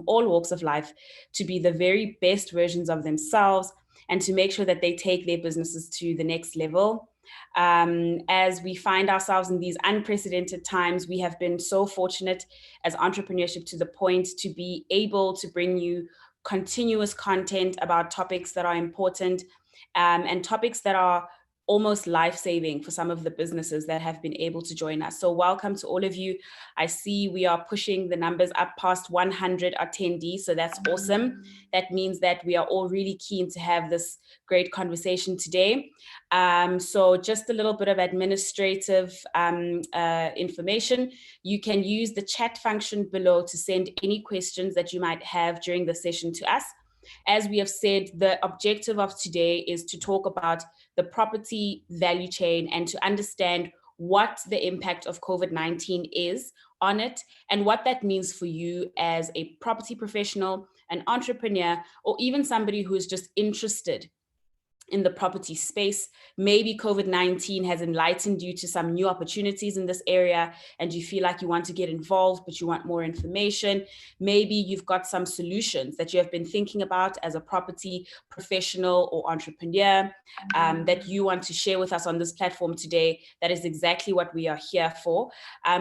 from all walks of life to be the very best versions of themselves and to make sure that they take their businesses to the next level. As we find ourselves in these unprecedented times, we have been so fortunate as Entrepreneurship to the Point to be able to bring you continuous content about topics that are important and topics that are almost life-saving for some of the businesses that have been able to join us. So welcome to all of you. I see we are pushing the numbers up past 100 attendees, so that's awesome. That means that we are all really keen to have this great conversation today. So just a little bit of administrative information. You can use the chat function below to send any questions that you might have during the session to us. As we have said, the objective of today is to talk about the property value chain and to understand what the impact of COVID-19 is on it and what that means for you as a property professional, an entrepreneur, or even somebody who is just interested in the property space. Maybe COVID-19 has enlightened you to some new opportunities in this area and you feel like you want to get involved, but you want more information. Maybe you've got some solutions that you have been thinking about as a property professional or entrepreneur that you want to share with us on this platform today. That is exactly what we are here for.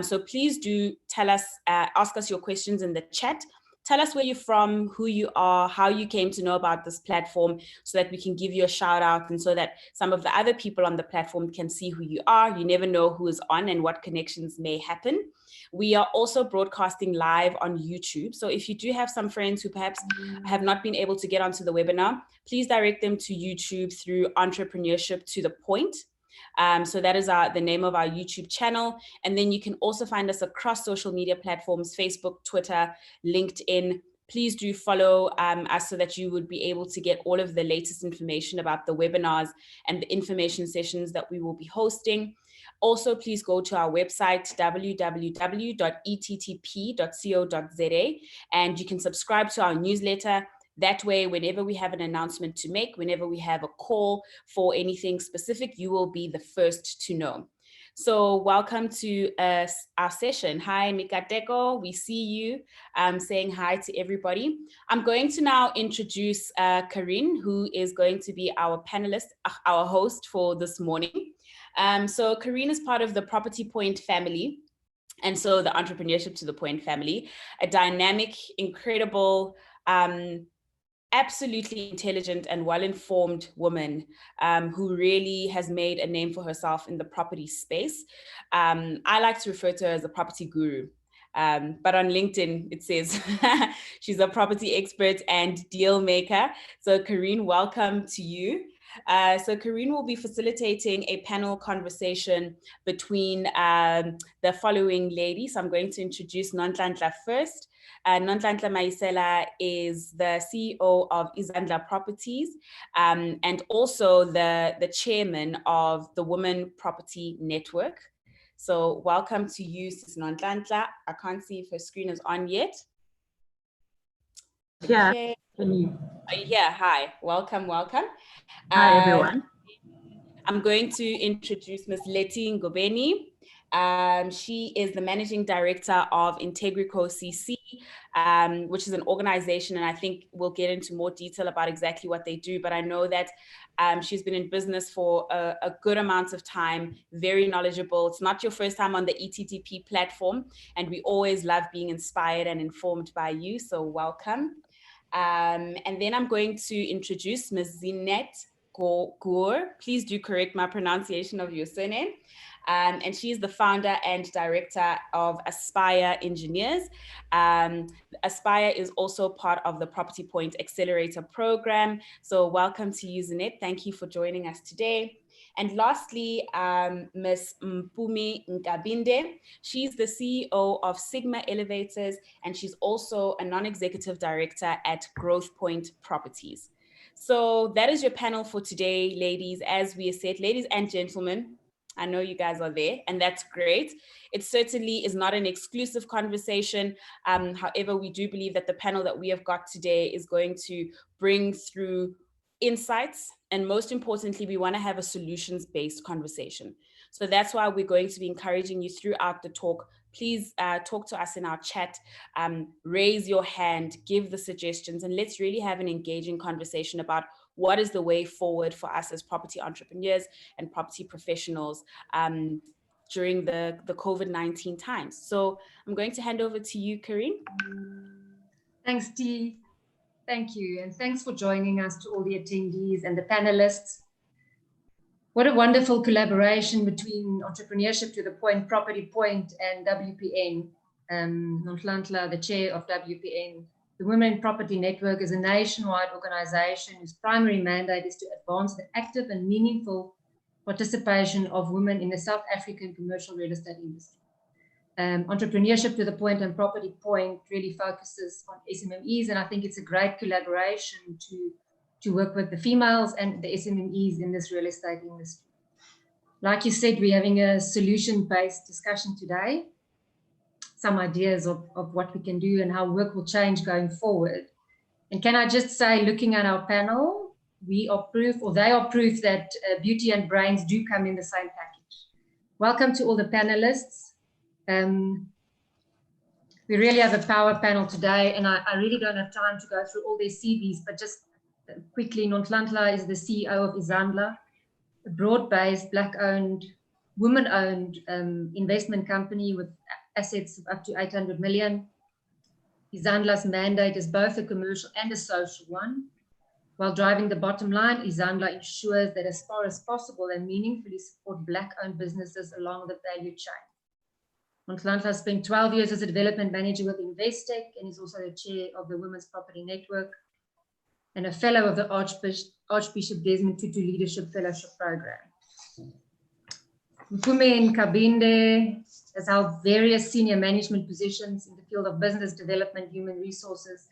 So please do tell us, ask us your questions in the chat. Tell us where you're from, who you are, how you came to know about this platform so that we can give you a shout out and so that some of the other people on the platform can see who you are. You never know who is on and what connections may happen. We are also broadcasting live on YouTube. So if you do have some friends who perhaps have not been able to get onto the webinar, please direct them to YouTube through Entrepreneurship to the Point. So that is the name of our YouTube channel. And then you can also find us across social media platforms, Facebook, Twitter, LinkedIn. Please do follow us so that you would be able to get all of the latest information about the webinars and the information sessions that we will be hosting. Also, please go to our website, www.eTTP.co.za, and you can subscribe to our newsletter. That way, whenever we have an announcement to make, whenever we have a call for anything specific, you will be the first to know. So welcome to our session. Hi, Mikateko, we see you. Saying hi to everybody. I'm going to now introduce Karine, who is going to be our panelist, our host for this morning. So Karine is part of the Property Point family, and so the Entrepreneurship to the Point family, a dynamic, incredible, absolutely intelligent and well-informed woman who really has made a name for herself in the property space. I like to refer to her as a property guru. But on LinkedIn, it says she's a property expert and deal maker. So Karine, welcome to you. So Karine will be facilitating a panel conversation between the following ladies. I'm going to introduce Nonhlanhla first. Nonhlanhla Maisela is the CEO of Izandla Properties and also the chairman of the Women Property Network. So welcome to you, Sis Nonhlanhla. I can't see if her screen is on yet. Yeah. Okay. Yeah, hi, welcome, welcome. Hi, everyone. I'm going to introduce Ms. Leti Ngobeni. She is the Managing Director of Integrico CC, which is an organization, and I think we'll get into more detail about exactly what they do, but I know that she's been in business for a good amount of time, very knowledgeable. It's not your first time on the eTTP platform, and we always love being inspired and informed by you, so welcome. And then I'm going to introduce Ms. Zinette Gore. Please do correct my pronunciation of your surname. And she is the founder and director of Aspire Engineers. Aspire is also part of the Property Point Accelerator program. So welcome to you, Zinette. Thank you for joining us today. And lastly, Ms. Mpumi Nkabinde. She's the CEO of Sigma Elevators, and she's also a non-executive director at Growth Point Properties. So that is your panel for today, ladies. As we said, ladies and gentlemen, I know you guys are there, and that's great. It certainly is not an exclusive conversation. However, we do believe that the panel that we have got today is going to bring through insights, and most importantly, we want to have a solutions-based conversation. So that's why we're going to be encouraging you throughout the talk please talk to us in our chat, raise your hand, give the suggestions, and let's really have an engaging conversation about what is the way forward for us as property entrepreneurs and property professionals during the COVID-19 times. So I'm going to hand over to you, Karine. Thanks, T. Thank you. And thanks for joining us, to all the attendees and the panelists. What a wonderful collaboration between Entrepreneurship to the Point, Property Point, and WPN. Nonhlanhla, the chair of WPN. The Women in Property Network is a nationwide organization whose primary mandate is to advance the active and meaningful participation of women in the South African commercial real estate industry. Entrepreneurship to the Point and Property Point really focuses on SMMEs, and I think it's a great collaboration to work with the females and the SMMEs in this real estate industry. Like you said, we're having a solution-based discussion today, some ideas of what we can do and how work will change going forward. And can I just say, looking at our panel, we are proof, or they are proof, that beauty and brains do come in the same package. Welcome to all the panelists. We really have a power panel today, and I really don't have time to go through all their CVs, but just quickly, Nonhlanhla is the CEO of Izandla, a broad-based, Black-owned, woman-owned investment company with assets of up to 800 million. Izandla's mandate is both a commercial and a social one. While driving the bottom line, Izandla ensures that as far as possible and meaningfully support Black-owned businesses along the value chain. Nonhlanhla spent 12 years as a development manager with Investec and is also the chair of the Women's Property Network and a fellow of the Archbishop Desmond Tutu Leadership Fellowship Program. Mpumi Nkabinde has held various senior management positions in the field of business development, human resources.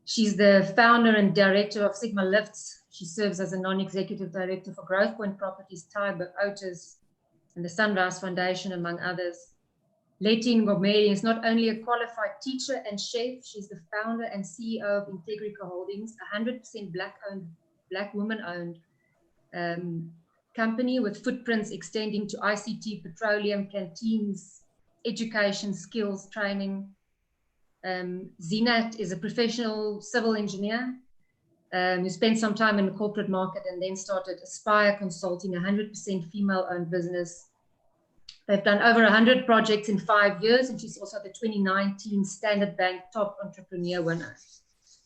She's the founder and director of Sigma Lifts. She serves as a non-executive director for Growthpoint Properties, Tyber, Otis, and the Sunrise Foundation, among others. Leti Ngomeli is not only a qualified teacher and chef, she's the founder and CEO of Integrica Holdings, 100% Black woman-owned company with footprints extending to ICT, petroleum, canteens, education, skills, training. Zinat is a professional civil engineer who spent some time in the corporate market and then started Aspire Consulting, 100% female-owned business. They've done over 100 projects in 5 years, and she's also the 2019 Standard Bank Top Entrepreneur winner.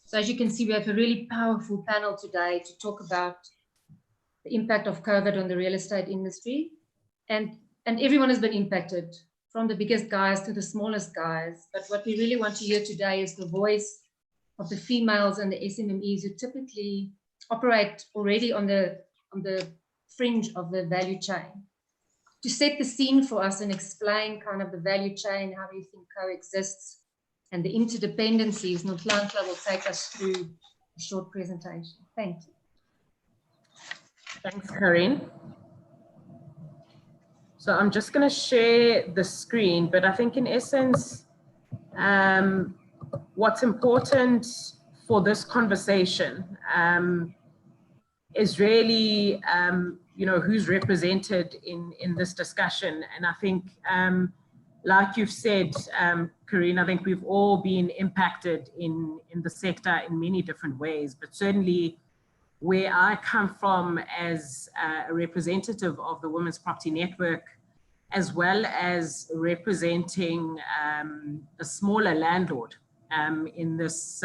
So as you can see, we have a really powerful panel today to talk about the impact of COVID on the real estate industry. And everyone has been impacted, from the biggest guys to the smallest guys. But what we really want to hear today is the voice of the females and the SMMEs who typically operate already on the fringe of the value chain. To set the scene for us and explain kind of the value chain, how we think coexists, and the interdependencies, Nonhlanhla will take us through a short presentation. Thank you. Thanks, Karine. So I'm just going to share the screen, but I think in essence, what's important for this conversation is really who's represented in this discussion. And I think, like you've said, Karine, I think we've all been impacted in the sector in many different ways, but certainly where I come from as a representative of the Women's Property Network, as well as representing a smaller landlord in this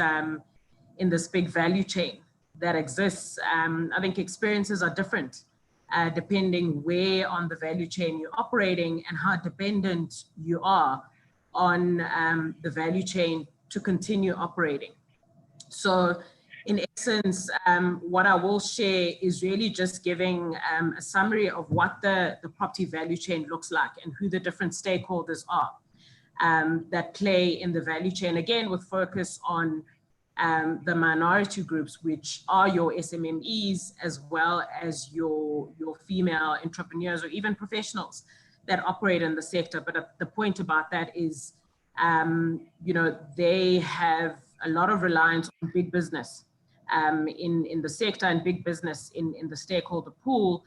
big value chain that exists, I think experiences are different depending where on the value chain you're operating and how dependent you are on the value chain to continue operating. So in essence, what I will share is really just giving a summary of what the property value chain looks like and who the different stakeholders are that play in the value chain, again, with focus on the minority groups, which are your SMMEs, as well as your female entrepreneurs or even professionals that operate in the sector. But the point about that is, they have a lot of reliance on big business in the sector and big business in the stakeholder pool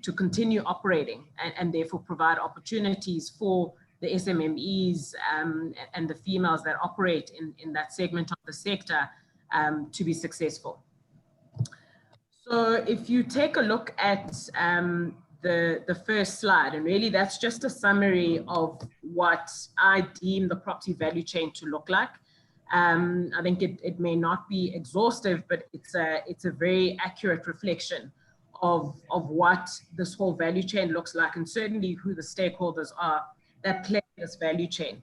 to continue operating and therefore provide opportunities for the SMMEs and the females that operate in that segment of the sector to be successful. So if you take a look at the first slide, and really that's just a summary of what I deem the property value chain to look like. I think it may not be exhaustive, but it's a very accurate reflection of what this whole value chain looks like, and certainly who the stakeholders are that play this value chain.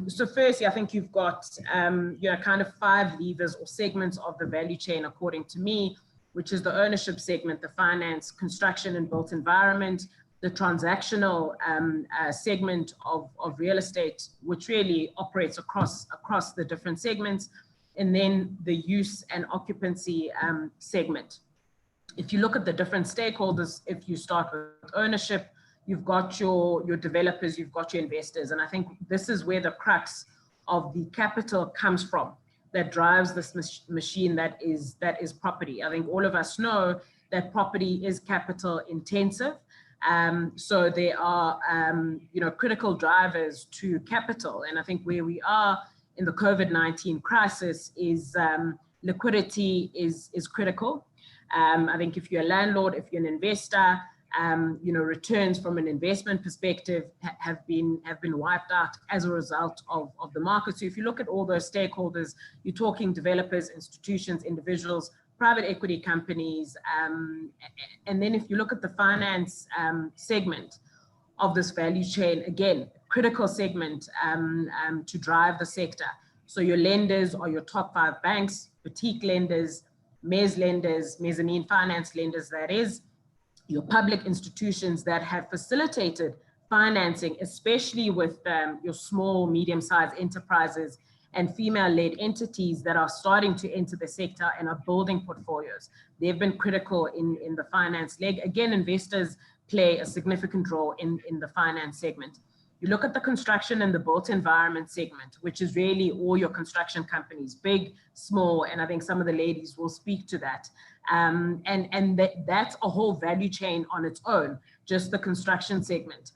So firstly, I think you've got kind of 5 levers or segments of the value chain, according to me, which is the ownership segment, the finance, construction and built environment, the transactional segment of real estate, which really operates across the different segments, and then the use and occupancy segment. If you look at the different stakeholders, if you start with ownership, you've got your developers, you've got your investors, and I think this is where the crux of the capital comes from that drives this machine that is property. I think all of us know that property is capital intensive. So there are, critical drivers to capital. And I think where we are in the COVID-19 crisis is liquidity is critical. I think if you're a landlord, if you're an investor, returns from an investment perspective have been wiped out as a result of the market. So if you look at all those stakeholders, you're talking developers, institutions, individuals, private equity companies, and then if you look at the finance segment of this value chain, again, critical segment to drive the sector. So your lenders are your top 5 banks, boutique lenders, mezz lenders, mezzanine finance lenders, that is, your public institutions that have facilitated financing, especially with your small, medium-sized enterprises and female-led entities that are starting to enter the sector and are building portfolios. They've been critical in the finance leg. Again, investors play a significant role in the finance segment. You look at the construction and the built environment segment, which is really all your construction companies, big, small, and I think some of the ladies will speak to that. That's a whole value chain on its own, just the construction segment,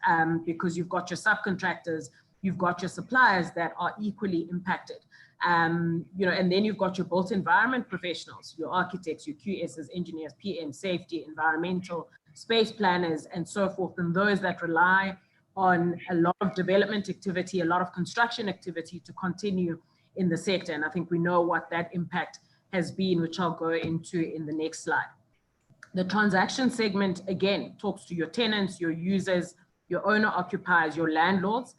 because you've got your subcontractors, you've got your suppliers that are equally impacted. And then you've got your built environment professionals, your architects, your QSs, engineers, PM, safety, environmental, space planners, and so forth, and those that rely on a lot of development activity, a lot of construction activity to continue in the sector. And I think we know what that impact has been, which I'll go into in the next slide. The transaction segment, again, talks to your tenants, your users, your owner-occupiers, your landlords,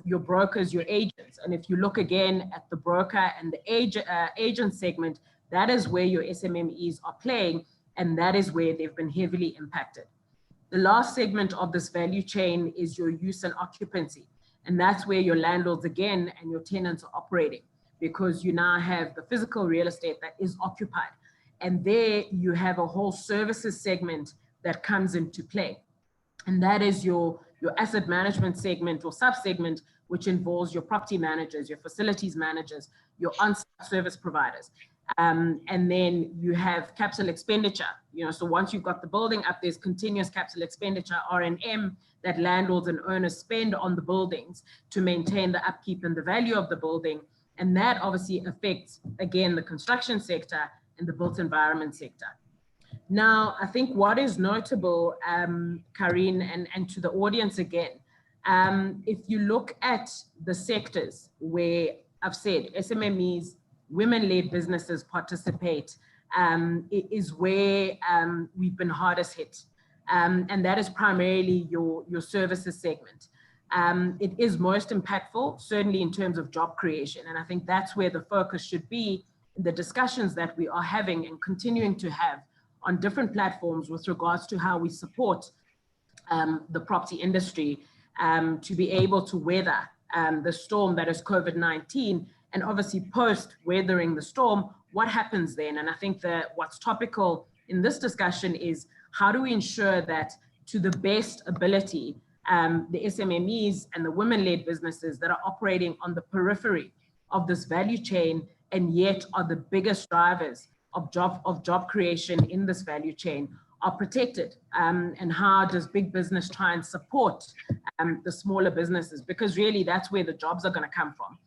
your brokers, your agents. And if you look again at the broker and the agent segment, that is where your SMMEs are playing, and that is where they've been heavily impacted. The last segment of this value chain is your use and occupancy. And that's where your landlords again and your tenants are operating, because you now have the physical real estate that is occupied. And there you have a whole services segment that comes into play. And that is your asset management segment or sub-segment, which involves your property managers, your facilities managers, your on-site service providers. And then you have capital expenditure, so once you've got the building up, there's continuous capital expenditure, R&M, that landlords and owners spend on the buildings to maintain the upkeep and the value of the building. And that obviously affects, again, the construction sector and the built environment sector. Now, I think what is notable, Karine, and to the audience again, if you look at the sectors where I've said SMMEs, women-led businesses participate, is where we've been hardest hit. And that is primarily your services segment. It is most impactful, certainly in terms of job creation. And I think that's where the focus should be in the discussions that we are having and continuing to have on different platforms with regards to how we support the property industry to be able to weather the storm that is COVID-19, and obviously post weathering the storm, what happens then? And I think that what's topical in this discussion is how do we ensure that to the best ability, the SMMEs and the women-led businesses that are operating on the periphery of this value chain and yet are the biggest drivers of job creation in this value chain are protected, and how does big business try and support the smaller businesses, because really that's where the jobs are going to come from.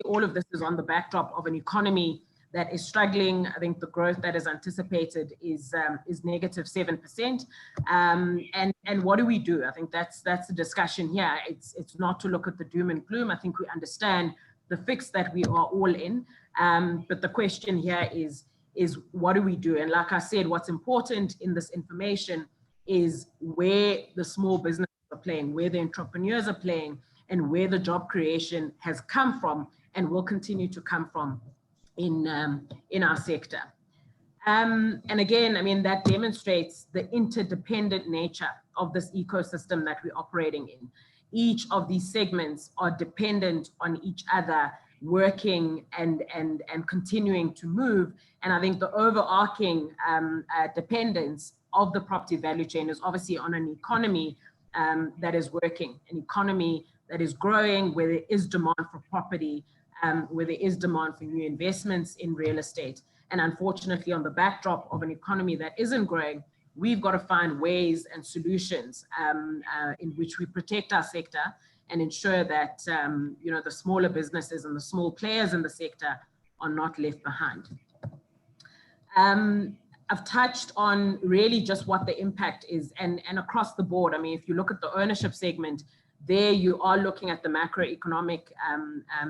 All of this is on the backdrop of an economy that is struggling. I think the growth that is anticipated is negative 7%. And what do we do? I think that's the discussion here. It's not to look at the doom and gloom. I think we understand the fix that we are all in. But the question here is what do we do? And like I said, what's important in this information is where the small businesses are playing, where the entrepreneurs are playing, and where the job creation has come from and will continue to come from in our sector. And again, I mean, that demonstrates the interdependent nature of this ecosystem that we're operating in. Each of these segments are dependent on each other, working and continuing to move. And I think the overarching dependence of the property value chain is obviously on an economy that is working, an economy that is growing, where there is demand for property, where there is demand for new investments in real estate. And unfortunately, on the backdrop of an economy that isn't growing, we've got to find ways and solutions in which we protect our sector and ensure that the smaller businesses and the small players in the sector are not left behind. I've touched on really just what the impact is, and across the board. I mean, if you look at the ownership segment, there you are looking at the macroeconomic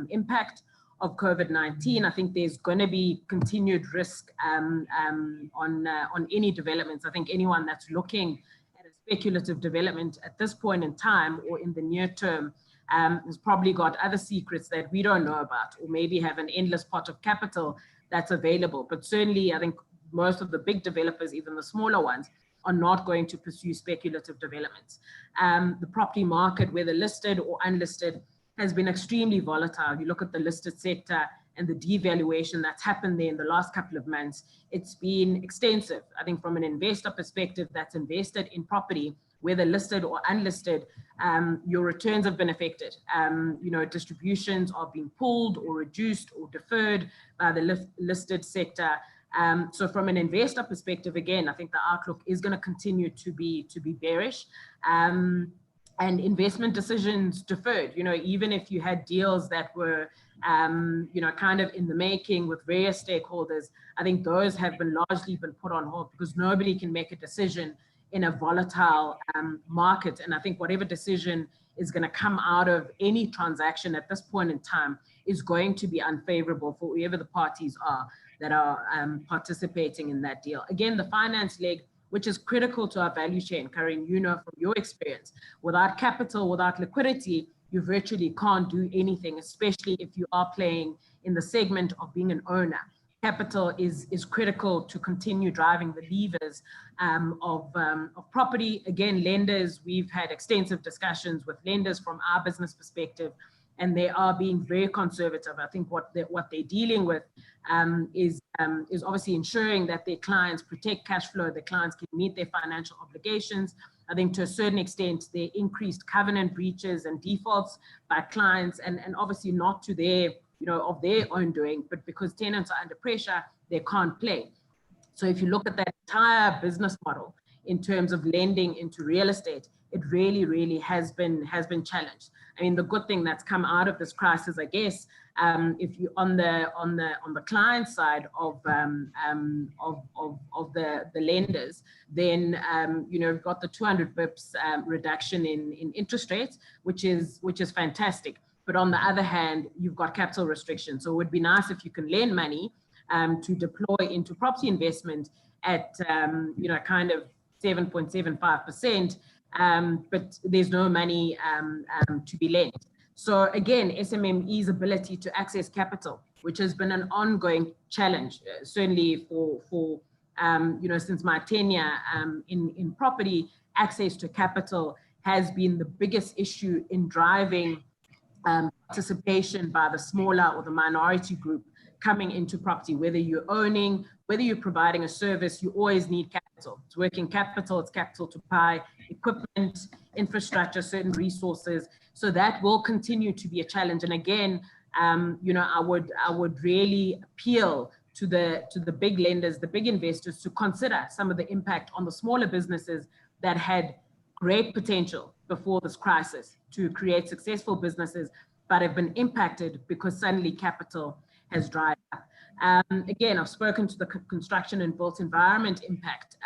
impact of COVID-19. I think there's going to be continued risk on any developments. I think anyone that's looking at a speculative development at this point in time or in the near term has probably got other secrets that we don't know about, or maybe have an endless pot of capital that's available. But certainly, I think most of the big developers, even the smaller ones, are not going to pursue speculative developments. The property market, whether listed or unlisted, has been extremely volatile. You look at the listed sector and the devaluation that's happened there in the last couple of months, it's been extensive. I think from an investor perspective that's invested in property, whether listed or unlisted, your returns have been affected. Distributions are being pulled or reduced or deferred by the listed sector. So from an investor perspective, again, I think the outlook is going to continue to be bearish. And investment decisions deferred. Even if you had deals that were, kind of in the making with various stakeholders, I think those have been largely put on hold because nobody can make a decision in a volatile market. And I think whatever decision is going to come out of any transaction at this point in time is going to be unfavorable for whoever the parties are that are participating in that deal. Again, the finance leg, which is critical to our value chain, Karin, from your experience. Without capital, without liquidity, you virtually can't do anything, especially if you are playing in the segment of being an owner. Capital is critical to continue driving the levers of property. Again, lenders, we've had extensive discussions with lenders from our business perspective, and they are being very conservative. I think what they're dealing with is obviously ensuring that their clients protect cash flow, their clients can meet their financial obligations. I think to a certain extent, there increased covenant breaches and defaults by clients, and obviously not to their, of their own doing, but because tenants are under pressure, they can't play. So if you look at that entire business model in terms of lending into real estate, it really, really has been challenged. I mean, the good thing that's come out of this crisis, I guess, if you on the client side of the lenders, then you've got the 200 bips reduction in interest rates, which is fantastic. But on the other hand, you've got capital restrictions. So it would be nice if you can lend money to deploy into property investment at kind of 7.75%. But there's no money to be lent. So again, SMME's ability to access capital, which has been an ongoing challenge, certainly for since my tenure in property, access to capital has been the biggest issue in driving participation by the smaller or the minority group coming into property. Whether you're owning, whether you're providing a service, you always need capital. It's working capital, it's capital to buy equipment, infrastructure, certain resources. So that will continue to be a challenge. And again, I would really appeal to the big lenders, the big investors, to consider some of the impact on the smaller businesses that had great potential before this crisis to create successful businesses, but have been impacted because suddenly capital has dried up. Again, I've spoken to the construction and built environment impact,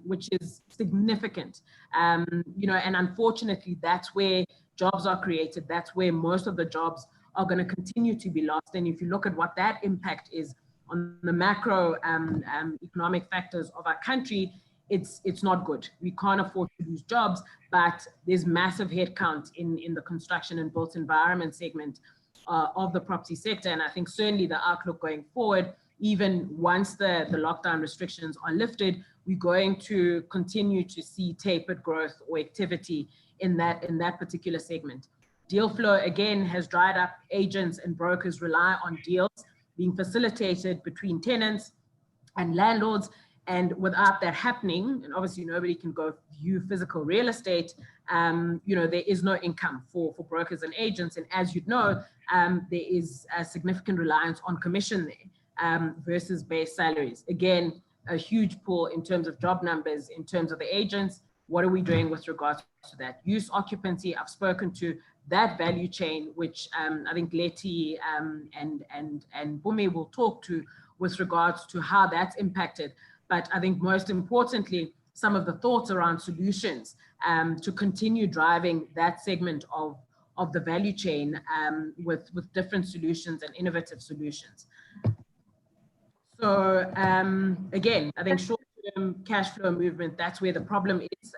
which is significant. You know, and unfortunately, that's where jobs are created. That's where most of the jobs are going to continue to be lost. And if you look at what that impact is on the macro economic factors of our country, it's not good. We can't afford to lose jobs, but there's massive headcount in the construction and built environment segment of the property sector. And I think certainly the outlook going forward, even once the lockdown restrictions are lifted, we're going to continue to see tapered growth or activity in that particular segment. Deal flow, again, has dried up. Agents and brokers rely on deals being facilitated between tenants and landlords. And without that happening, and obviously nobody can go view physical real estate, you know, there is no income for brokers and agents. And as you know, there is a significant reliance on commission there versus base salaries. Again, a huge pull in terms of job numbers, in terms of the agents. What are we doing with regards to that? Use occupancy, I've spoken to that value chain, which I think Letty and Bumi will talk to with regards to how that's impacted. But I think most importantly, some of the thoughts around solutions to continue driving that segment of the value chain with different solutions and innovative solutions. So again, I think short-term cash flow movement, that's where the problem is.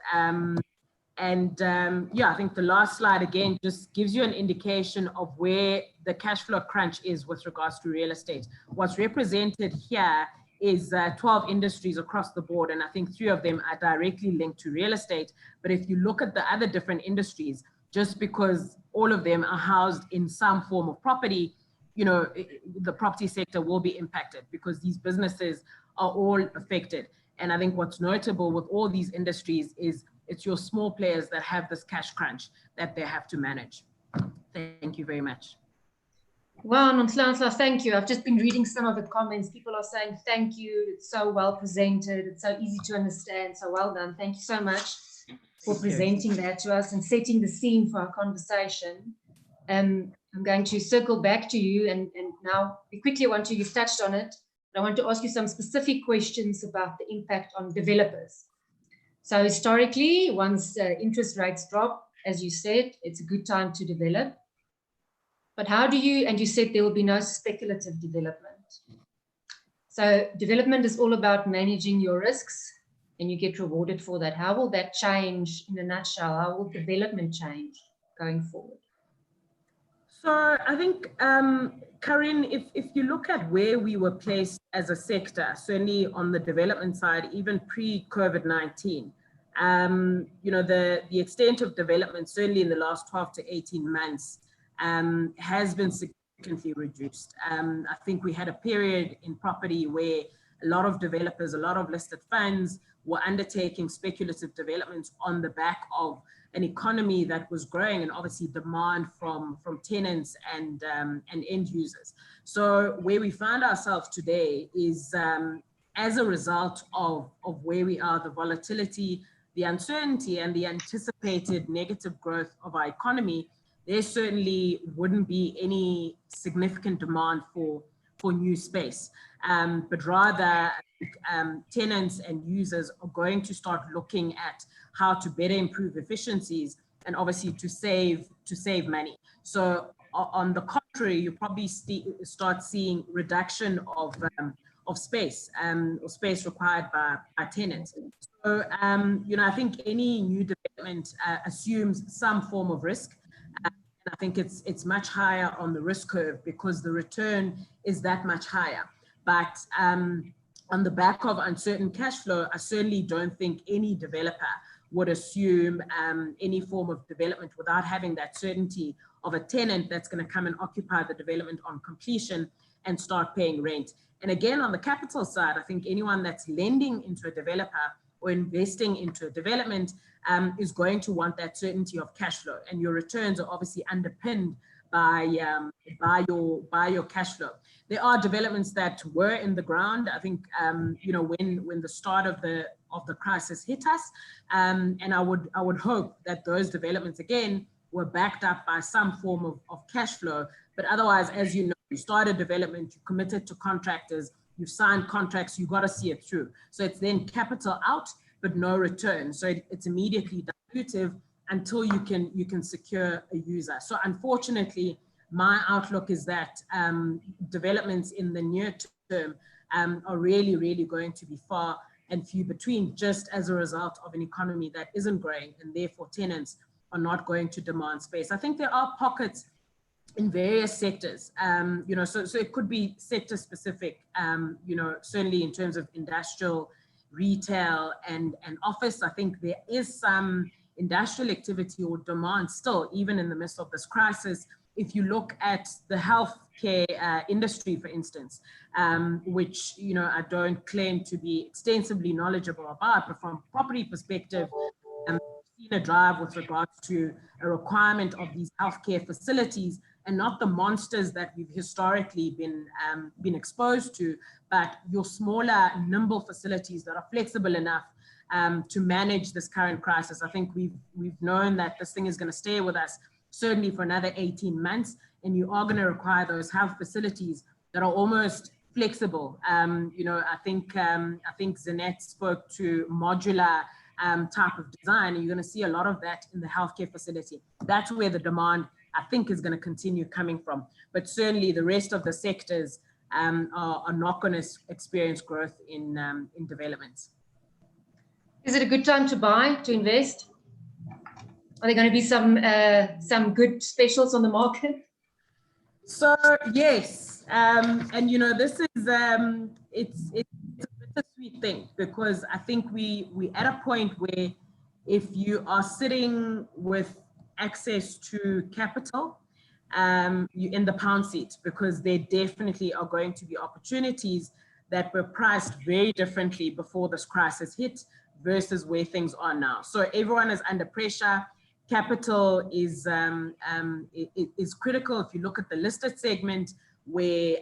Yeah, I think the last slide again just gives you an indication of where the cash flow crunch is with regards to real estate. What's represented here is 12 industries across the board, and I think 3 of them are directly linked to real estate. But if you look at the other different industries, just because all of them are housed in some form of property, you know, the property sector will be impacted because these businesses are all affected. And I think what's notable with all these industries is it's your small players that have this cash crunch that they have to manage. Thank you very much. Wow, Nomhlanhla, thank you. I've just been reading some of the comments. People are saying thank you. It's so well presented. It's so easy to understand. So well done. Thank you so much for presenting that to us and setting the scene for our conversation. I'm going to circle back to you and now quickly want to, you've touched on it, but I want to ask you some specific questions about the impact on developers. So historically, once interest rates drop, as you said, it's a good time to develop. But how do you, and you said there will be no speculative development. So development is all about managing your risks and you get rewarded for that. How will that change in a nutshell? How will development change going forward? So I think, Karin, if you look at where we were placed as a sector, certainly on the development side, even pre-COVID-19, you know, the extent of development, certainly in the last 12 to 18 months, has been significantly reduced. I think we had a period in property where a lot of developers, a lot of listed funds were undertaking speculative developments on the back of an economy that was growing and obviously demand from tenants and end users. So where we find ourselves today is as a result of where we are, the volatility, the uncertainty and the anticipated negative growth of our economy, there certainly wouldn't be any significant demand for new space, but rather tenants and users are going to start looking at how to better improve efficiencies and obviously to save money. So on the contrary, you probably start seeing reduction of space or space required by tenants. So you know, I think any new development assumes some form of risk. I think it's much higher on the risk curve because the return is that much higher. But on the back of uncertain cash flow, I certainly don't think any developer would assume any form of development without having that certainty of a tenant that's going to come and occupy the development on completion and start paying rent. And again, on the capital side, I think anyone that's lending into a developer or investing into a development is going to want that certainty of cash flow. And your returns are obviously underpinned by your cash flow. There are developments that were in the ground. I think when the start of the crisis hit us, and I would hope that those developments again were backed up by some form of cash flow. But otherwise, as you know, you started development, you committed to contractors, you've signed contracts, you've got to see it through. So it's then capital out, but no return. So it's immediately dilutive until you can secure a user. So unfortunately, my outlook is that developments in the near term are really, really going to be far and few between, just as a result of an economy that isn't growing, and therefore tenants are not going to demand space. I think there are pockets in various sectors, so it could be sector specific, certainly in terms of industrial, retail, and office. I think there is some industrial activity or demand still, even in the midst of this crisis. If you look at the healthcare industry, for instance, which I don't claim to be extensively knowledgeable about, but from a property perspective, seen a drive with regards to a requirement of these healthcare facilities, and not the monsters that we've historically been exposed to, but your smaller, nimble facilities that are flexible enough to manage this current crisis. I think we've known that this thing is going to stay with us certainly for another 18 months, and you are going to require those health facilities that are almost flexible. I think Zanette spoke to modular type of design, and you're going to see a lot of that in the healthcare facility. That's where the demand, I think, is going to continue coming from. But certainly the rest of the sectors are not going to experience growth in developments. Is it a good time to buy, to invest? Are there going to be some good specials on the market? So yes, and this is it's a bittersweet thing, because I think we at a point where if you are sitting with access to capital, you're in the pound seat, because there definitely are going to be opportunities that were priced very differently before this crisis hit versus where things are now. So everyone is under pressure. Capital is critical. If you look at the listed segment, where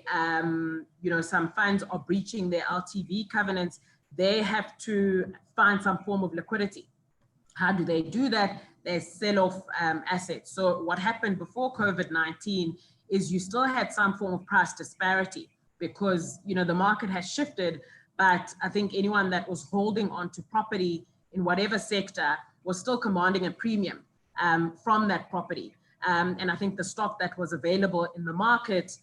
some funds are breaching their LTV covenants, they have to find some form of liquidity. How do they do that? They sell off assets. So what happened before COVID-19 is you still had some form of price disparity, because the market has shifted, but I think anyone that was holding on to property in whatever sector was still commanding a premium from that property. And I think the stock that was available in the market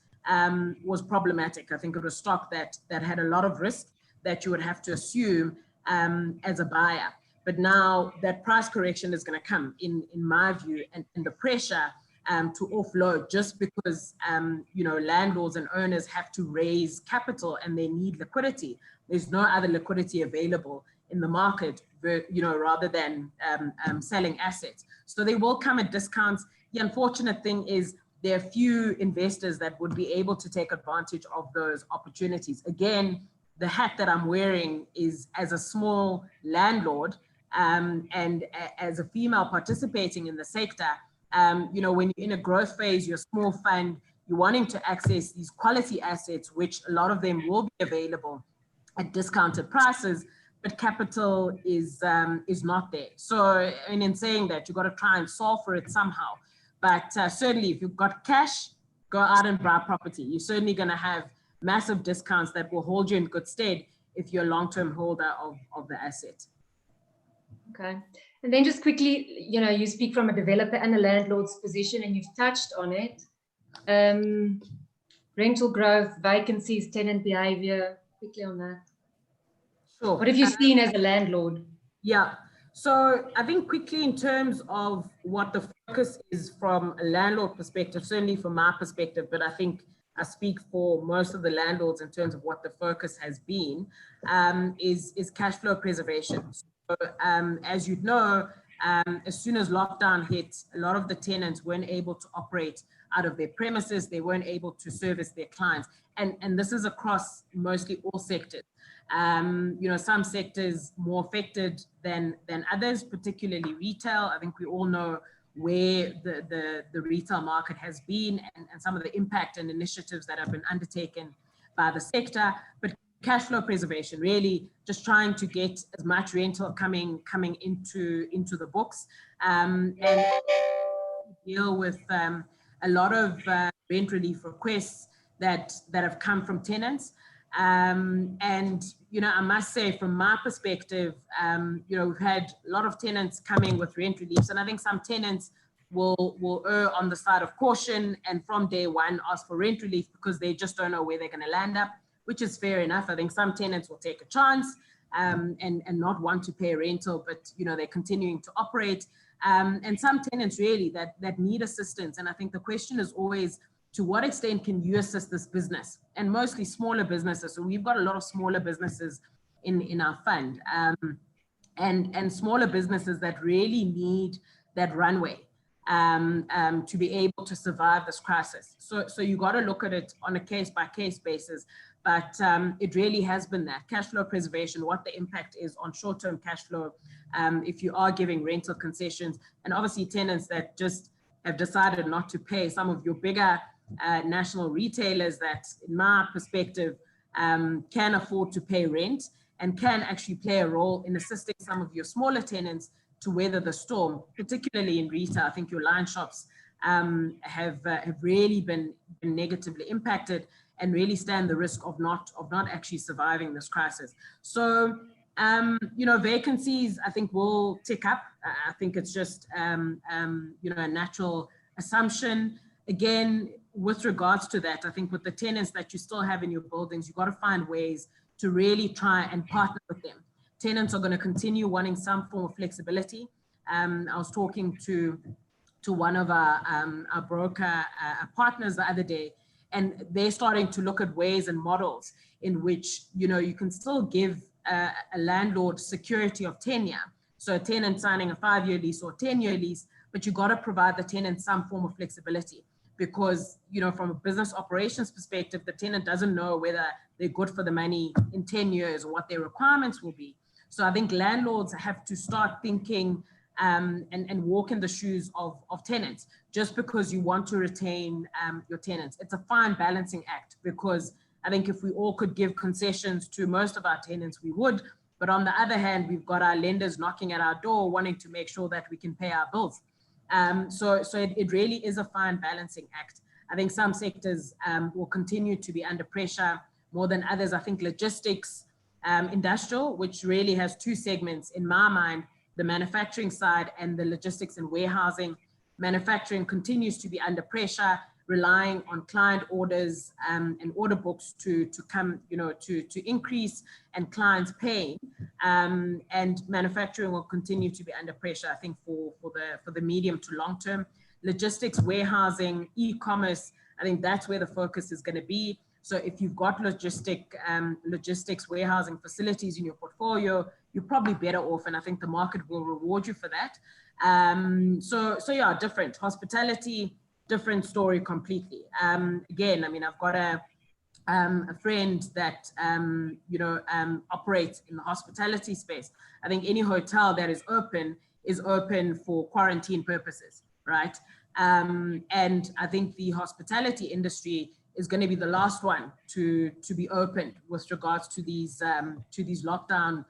was problematic. I think it was stock that had a lot of risk that you would have to assume as a buyer. But now that price correction is going to come, in my view, and the pressure to offload, just because landlords and owners have to raise capital and they need liquidity. There's no other liquidity available in the market, rather than selling assets. So they will come at discounts. The unfortunate thing is there are few investors that would be able to take advantage of those opportunities. Again, the hat that I'm wearing is as a small landlord and as a female participating in the sector. When you're in a growth phase, you're a small fund, you're wanting to access these quality assets, which a lot of them will be available at discounted prices, but capital is not there. So, and in saying that, you've got to try and solve for it somehow. But certainly, if you've got cash, go out and buy property. You're certainly going to have massive discounts that will hold you in good stead if you're a long-term holder of the asset. Okay. And then just quickly, you speak from a developer and a landlord's position, and you've touched on it. Rental growth, vacancies, tenant behavior, quickly on that. Sure. What have you seen as a landlord? Yeah. So I think quickly, in terms of what the focus is from a landlord perspective, certainly from my perspective, but I think I speak for most of the landlords in terms of what the focus has been, is cash flow preservation. So as you know, as soon as lockdown hit, a lot of the tenants weren't able to operate out of their premises. They weren't able to service their clients. And this is across mostly all sectors. Some sectors more affected than others, particularly retail. I think we all know where the retail market has been and some of the impact and initiatives that have been undertaken by the sector. But cash flow preservation, really just trying to get as much rental coming into the books, and deal with a lot of rent relief requests that have come from tenants. And, you know, I must say from my perspective, you know, we've had a lot of tenants coming with rent reliefs, and I think some tenants will err on the side of caution and from day one ask for rent relief because they just don't know where they're going to land up, which is fair enough. I think some tenants will take a chance and not want to pay rental, but, you know, they're continuing to operate. And some tenants really that need assistance. And I think the question is always, to what extent can you assist this business? And mostly smaller businesses. So we've got a lot of smaller businesses in our fund, and smaller businesses that really need that runway to be able to survive this crisis. So you got to look at it on a case by case basis. But it really has been that cash flow preservation, what the impact is on short-term cash flow, if you are giving rental concessions, and obviously tenants that just have decided not to pay, some of your bigger national retailers that, in my perspective, can afford to pay rent and can actually play a role in assisting some of your smaller tenants to weather the storm, particularly in retail. I think your line shops have really been negatively impacted and really stand the risk of not actually surviving this crisis. So, you know, vacancies, I think, will tick up. I think it's just, you know, a natural assumption. Again, with regards to that, I think with the tenants that you still have in your buildings, you've got to find ways to really try and partner with them. Tenants are going to continue wanting some form of flexibility. I was talking to one of our broker partners the other day, and they're starting to look at ways and models in which, you know, you can still give a landlord security of tenure. So a tenant signing a 5-year lease or 10-year lease, but you got to provide the tenant some form of flexibility because, you know, from a business operations perspective, the tenant doesn't know whether they're good for the money in 10 years or what their requirements will be. So I think landlords have to start thinking and walk in the shoes of tenants. Just because you want to retain your tenants, it's a fine balancing act, because I think if we all could give concessions to most of our tenants, we would. But on the other hand, we've got our lenders knocking at our door, wanting to make sure that we can pay our bills. So it really is a fine balancing act. I think some sectors will continue to be under pressure more than others. I think logistics, industrial, which really has two segments in my mind, the manufacturing side and the logistics and warehousing. Manufacturing continues to be under pressure, relying on client orders and order books to come, you know, to increase, and clients paying. And manufacturing will continue to be under pressure, I think, for the medium to long term. Logistics, warehousing, e-commerce, I think that's where the focus is going to be. So if you've got logistics, warehousing facilities in your portfolio, you're probably better off, and I think the market will reward you for that. So yeah, different. Hospitality, different story completely. Again, I mean, I've got a friend that you know, operates in the hospitality space. I think any hotel that is open for quarantine purposes, right? And I think the hospitality industry is going to be the last one to be opened with regards to these lockdown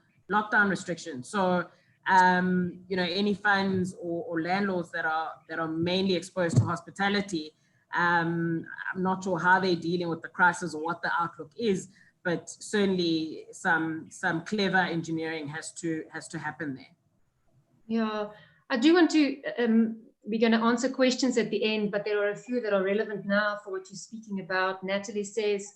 restrictions. So you know, any funds or landlords that are mainly exposed to hospitality, I'm not sure how they're dealing with the crisis or what the outlook is, but certainly some clever engineering has to happen there. Yeah, I do want to. We're going to answer questions at the end, but there are a few that are relevant now for what you're speaking about. Natalie says,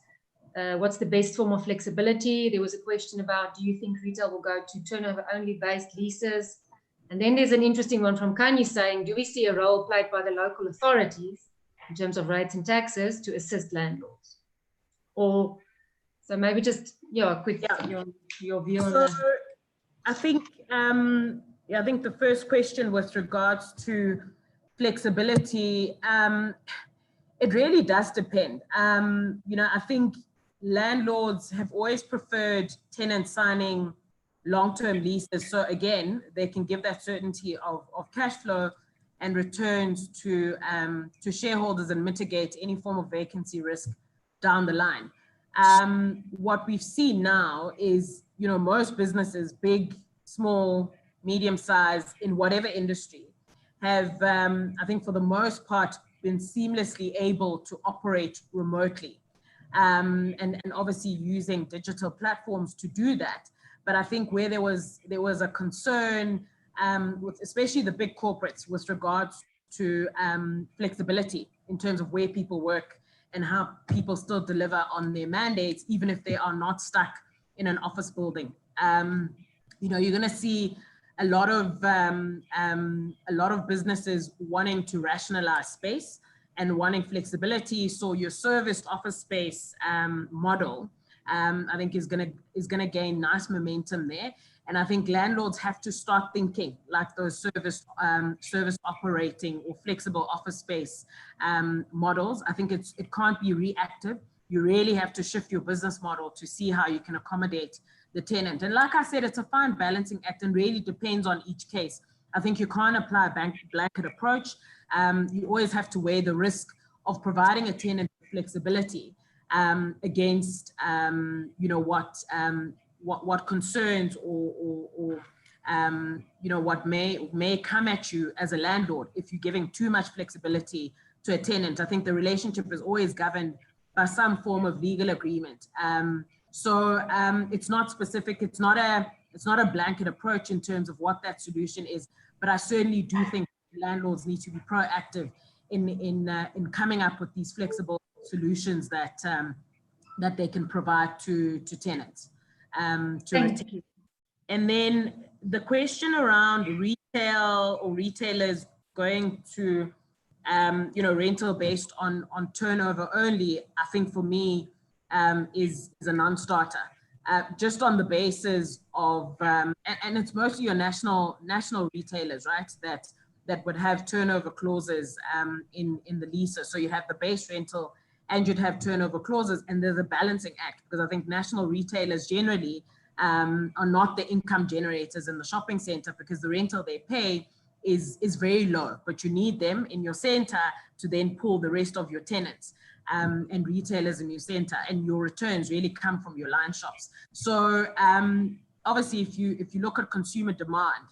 what's the best form of flexibility? There was a question about, do you think retail will go to turnover-only based leases? And then there's an interesting one from Kanye saying, do we see a role played by the local authorities in terms of rates and taxes to assist landlords? Or, so maybe just, yeah, quick, your view on that. I think, I think the first question with regards to flexibility, it really does depend. You know, I think landlords have always preferred tenants signing long-term leases. So again, they can give that certainty of cash flow and returns to shareholders and mitigate any form of vacancy risk down the line. What we've seen now is, most businesses, big, small, medium size, in whatever industry, have, I think for the most part, been seamlessly able to operate remotely, and obviously using digital platforms to do that. But I think where there was a concern, with especially the big corporates, with regards to flexibility in terms of where people work and how people still deliver on their mandates, even if they are not stuck in an office building. You're going to see a lot of businesses wanting to rationalize space and wanting flexibility. So your serviced office space model, I think is going to gain nice momentum there. And I think landlords have to start thinking like those service operating or flexible office space models. I think it can't be reactive. You really have to shift your business model to see how you can accommodate the tenant. And like I said, it's a fine balancing act and really depends on each case. I think you can't apply a blanket approach. You always have to weigh the risk of providing a tenant flexibility against what concerns or what may come at you as a landlord if you're giving too much flexibility to a tenant. I think the relationship is always governed by some form of legal agreement. So it's not specific. It's not a blanket approach in terms of what that solution is. But I certainly do think landlords need to be proactive in coming up with these flexible solutions that they can provide to tenants. Thank you. And then the question around retail or retailers going to rental based on turnover only, I think for me is a non-starter. Just on the basis of, and it's mostly your national retailers, right? That would have turnover clauses in the leases. So you have the base rental and you'd have turnover clauses, and there's a balancing act, because I think national retailers generally are not the income generators in the shopping center, because the rental they pay is very low, but you need them in your center to then pull the rest of your tenants and retailers in your center, and your returns really come from your line shops. So obviously, if you look at consumer demand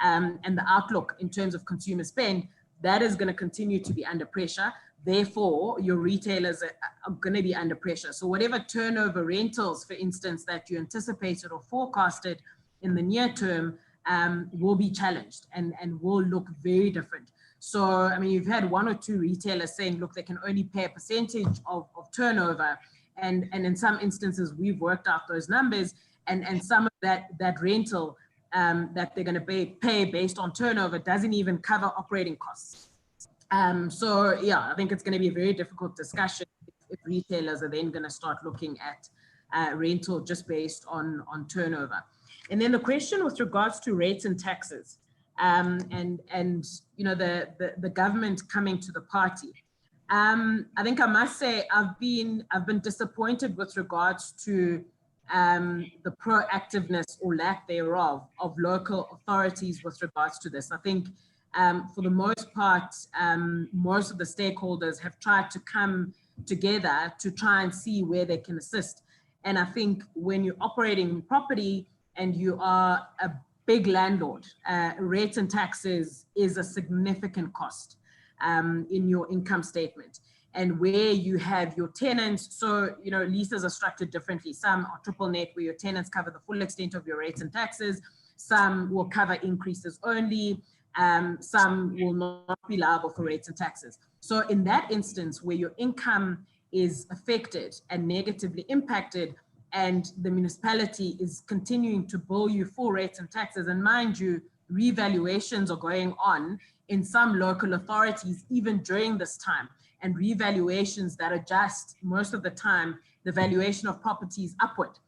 and the outlook in terms of consumer spend, that is going to continue to be under pressure. Therefore, your retailers are going to be under pressure. So whatever turnover rentals, for instance, that you anticipated or forecasted in the near term will be challenged and will look very different. So, I mean, you've had one or two retailers saying, look, they can only pay a percentage of turnover. And in some instances, we've worked out those numbers, and some of that rental that they're going to pay based on turnover doesn't even cover operating costs. So yeah, I think it's going to be a very difficult discussion if retailers are then going to start looking at rental just based on turnover. And then the question with regards to rates and taxes, and the government coming to the party. I think I must say I've been disappointed with regards to the proactiveness or lack thereof of local authorities with regards to this. I think for the most part, most of the stakeholders have tried to come together to try and see where they can assist. And I think when you're operating property and you are a big landlord, rates and taxes is a significant cost in your income statement. And where you have your tenants, so, leases are structured differently. Some are triple net, where your tenants cover the full extent of your rates and taxes. Some will cover increases only. Some will not be liable for rates and taxes. So in that instance, where your income is affected and negatively impacted, and the municipality is continuing to bill you for rates and taxes, and mind you, revaluations are going on in some local authorities even during this time, and revaluations that adjust most of the time the valuation of properties upward.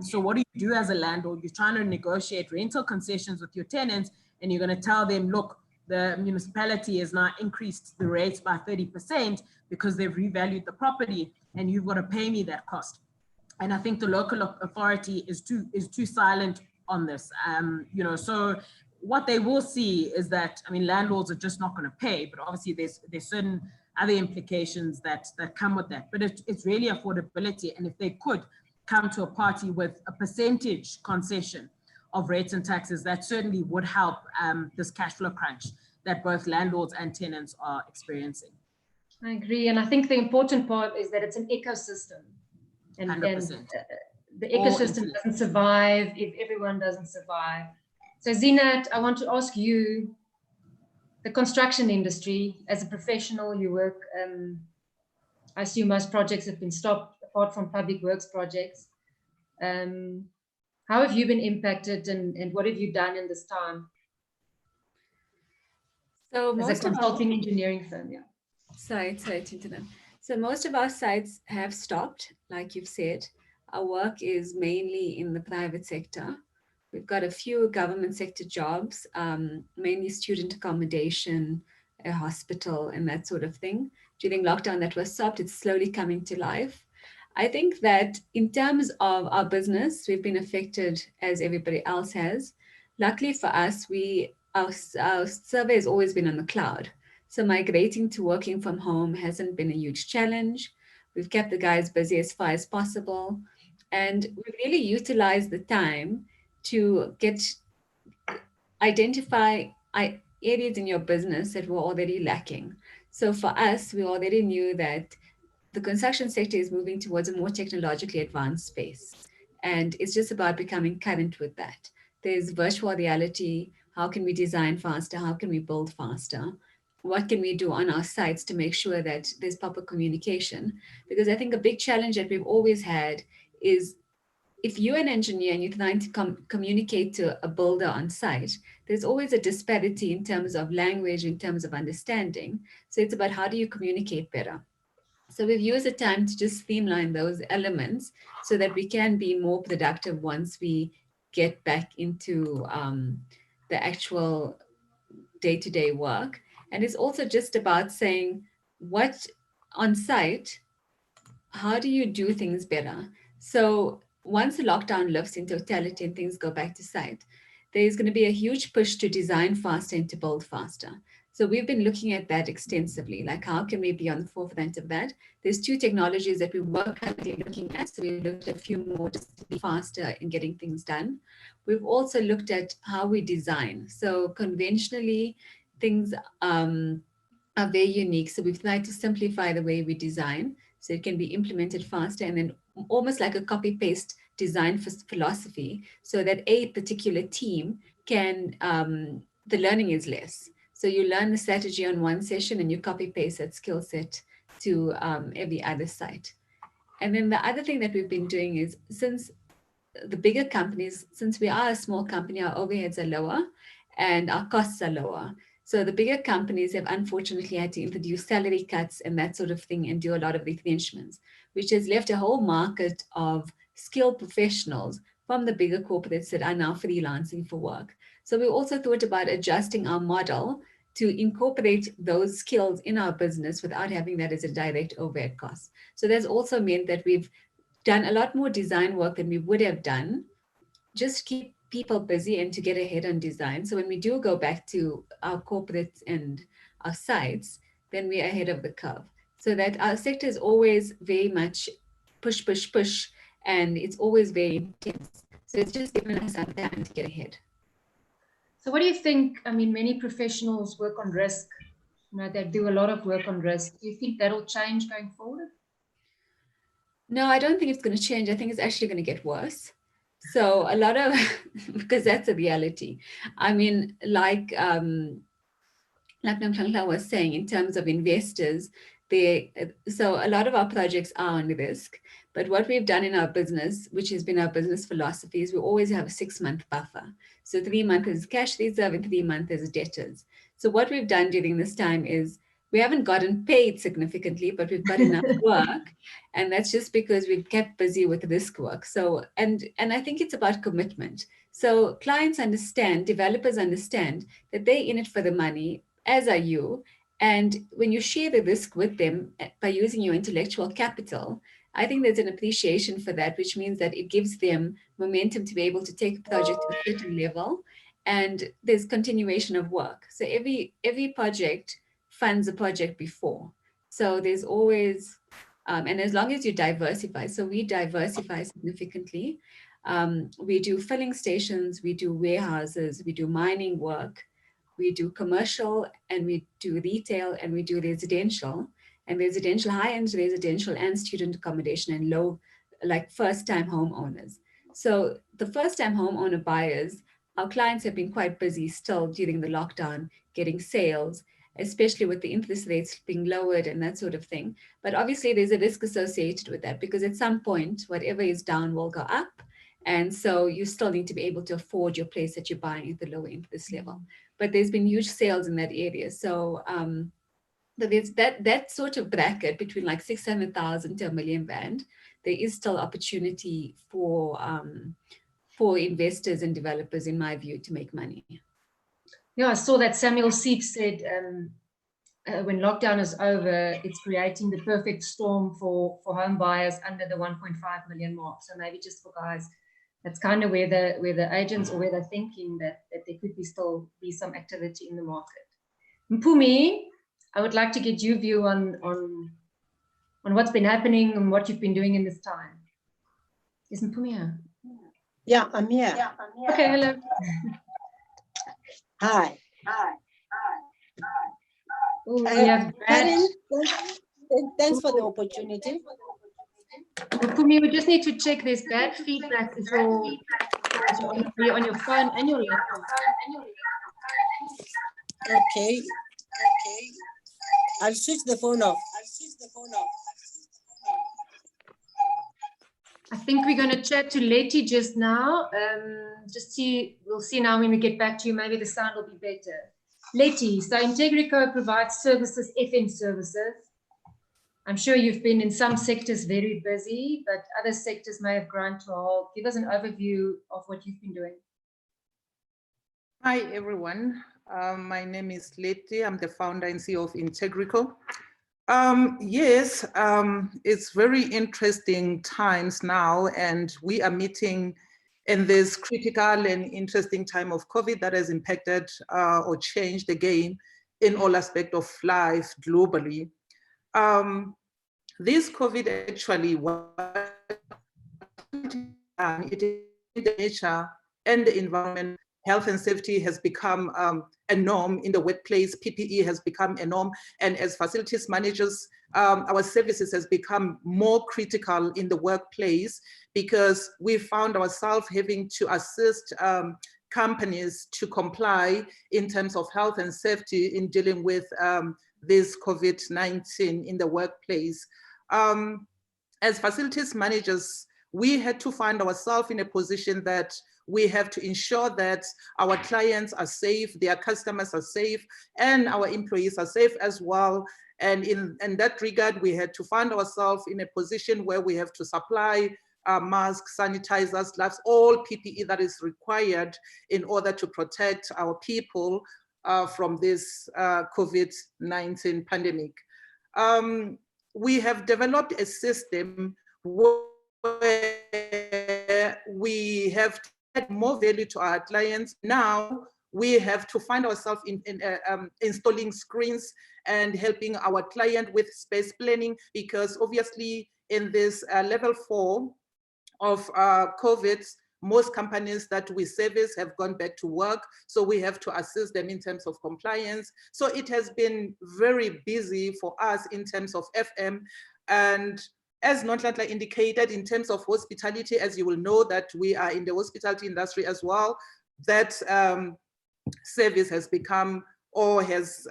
So what do you do as a landlord? You're trying to negotiate rental concessions with your tenants, and you're going to tell them, look, the municipality has now increased the rates by 30% because they've revalued the property, and you've got to pay me that cost. And I think the local authority is too silent on this. So what they will see is that, I mean, landlords are just not going to pay, but obviously there's certain other implications that come with that. But it's really affordability. And if they could come to a party with a percentage concession of rates and taxes, that certainly would help this cash flow crunch that both landlords and tenants are experiencing. I agree. And I think the important part is that it's an ecosystem. And 100%. The ecosystem doesn't survive if everyone doesn't survive. So Zinat, I want to ask you, the construction industry, as a professional, you work, I assume most projects have been stopped apart from public works projects. How have you been impacted, and what have you done in this time? So as a consulting engineering firm, yeah. Sorry to interrupt. So most of our sites have stopped, like you've said. Our work is mainly in the private sector. We've got a few government sector jobs, mainly student accommodation, a hospital, and that sort of thing. During lockdown, that was stopped. It's slowly coming to life. I think that in terms of our business, we've been affected as everybody else has. Luckily for us, our survey has always been on the cloud. So migrating to working from home hasn't been a huge challenge. We've kept the guys busy as far as possible. And we've really utilized the time to identify areas in your business that were already lacking. So for us, we already knew that the construction sector is moving towards a more technologically advanced space. And it's just about becoming current with that. There's virtual reality. How can we design faster? How can we build faster? What can we do on our sites to make sure that there's proper communication? Because I think a big challenge that we've always had is if you're an engineer and you're trying to communicate to a builder on site, there's always a disparity in terms of language, in terms of understanding. So it's about how do you communicate better? So we've used the time to just streamline those elements so that we can be more productive once we get back into the actual day-to-day work. And it's also just about saying what on site, how do you do things better? So once the lockdown lifts in totality and things go back to site, there's going to be a huge push to design faster and to build faster. So we've been looking at that extensively, like how can we be on the forefront of that? There's two technologies that we were currently looking at. So we've looked at a few more just to be faster in getting things done. We've also looked at how we design. So conventionally, things are very unique. So we've tried to simplify the way we design so it can be implemented faster, and then almost like a copy-paste design philosophy so that a particular team can, the learning is less. So you learn the strategy on one session and you copy-paste that skill set to every other site. And then the other thing that we've been doing is, since the bigger companies, since we are a small company, our overheads are lower and our costs are lower. So the bigger companies have unfortunately had to introduce salary cuts and that sort of thing and do a lot of retrenchments, which has left a whole market of skilled professionals from the bigger corporates that are now freelancing for work. So we also thought about adjusting our model to incorporate those skills in our business without having that as a direct overhead cost. So that's also meant that we've done a lot more design work than we would have done, just keep people busy and to get ahead on design. So when we do go back to our corporates and our sites, then we're ahead of the curve. So that our sector is always very much push, push, push, and it's always very intense. So it's just given us some time to get ahead. So what do you think? I mean, many professionals work on risk. You know, they do a lot of work on risk. Do you think that'll change going forward? No, I don't think it's going to change. I think it's actually going to get worse. So a lot of, because that's a reality. I mean, like Namhlangla was saying, in terms of investors, so a lot of our projects are on risk. But what we've done in our business, which has been our business philosophy, is we always have a 6-month buffer. So 3 months is cash reserve and 3 months is debtors. So what we've done during this time is we haven't gotten paid significantly, but we've got enough work. And that's just because we've kept busy with risk work. So, and I think it's about commitment. So clients understand, developers understand that they're in it for the money, as are you. And when you share the risk with them by using your intellectual capital, I think there's an appreciation for that, which means that it gives them momentum to be able to take a project to a certain level and there's continuation of work. So every project funds a project before. So there's always, and as long as you diversify, so we diversify significantly. We do filling stations, we do warehouses, we do mining work, we do commercial, and we do retail, and we do residential, and residential, high-end residential and student accommodation, and low, like first-time homeowners. So the first-time homeowner buyers, our clients have been quite busy still during the lockdown, getting sales, especially with the interest rates being lowered and that sort of thing. But obviously there's a risk associated with that, because at some point, whatever is down will go up. And so you still need to be able to afford your place that you're buying at the lower interest level. But there's been huge sales in that area. So there's that sort of bracket between like 600,000 to R1 million. There is still opportunity for investors and developers, in my view, to make money. Yeah, I saw that Samuel Seep said when lockdown is over, it's creating the perfect storm for home buyers under the 1.5 million mark. So maybe just for guys, that's kind of where the agents, or where they're thinking that there could still be some activity in the market. Mpumi, I would like to get your view on what's been happening and what you've been doing in this time. Is Mpumi here? Yeah, I'm here. Okay, hello. Hi. Oh, yeah, Karen, thanks for the opportunity. Mpumi, we just need to check this bad feedback is on your phone and your laptop. Okay. I'll switch the phone off. I think we're going to chat to Letty just now. We'll see now when we get back to you, maybe the sound will be better. Letty, so Integrico provides services, FM services. I'm sure you've been in some sectors very busy, but other sectors may have grown to a halt. Give us an overview of what you've been doing. Hi, everyone. My name is Letty. I'm the founder and CEO of Integrico. Yes, it's very interesting times now, and we are meeting in this critical and interesting time of COVID that has impacted or changed the game in all aspects of life globally. This COVID actually, it is the nature and the environment. Health and safety has become a norm in the workplace. PPE has become a norm. And as facilities managers, our services has become more critical in the workplace, because we found ourselves having to assist companies to comply in terms of health and safety in dealing with this COVID-19 in the workplace. As facilities managers, we had to find ourselves in a position that we have to ensure that our clients are safe, their customers are safe, and our employees are safe as well. And in that regard, we had to find ourselves in a position where we have to supply masks, sanitizers, gloves, all PPE that is required in order to protect our people from this COVID-19 pandemic. We have developed a system where we have add more value to our clients. Now we have to find ourselves in installing screens and helping our client with space planning, because obviously in this level 4 of COVID, most companies that we service have gone back to work. So we have to assist them in terms of compliance. So it has been very busy for us in terms of FM. And as Nonhlanhla indicated, in terms of hospitality, as you will know that we are in the hospitality industry as well, that service has become, or has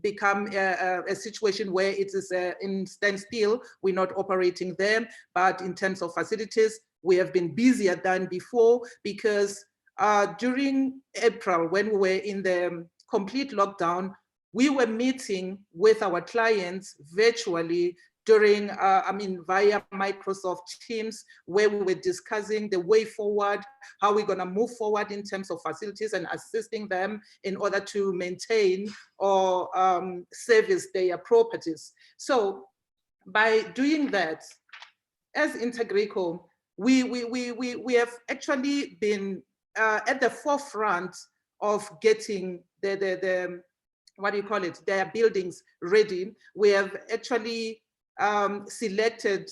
become a situation where it is in standstill. We're not operating them, but in terms of facilities, we have been busier than before, because during April, when we were in the complete lockdown, we were meeting with our clients virtually during, via Microsoft Teams, where we were discussing the way forward, how we're gonna move forward in terms of facilities and assisting them in order to maintain or service their properties. So by doing that, as Integrico, we have actually been at the forefront of getting what do you call it, their buildings ready. We have actually selected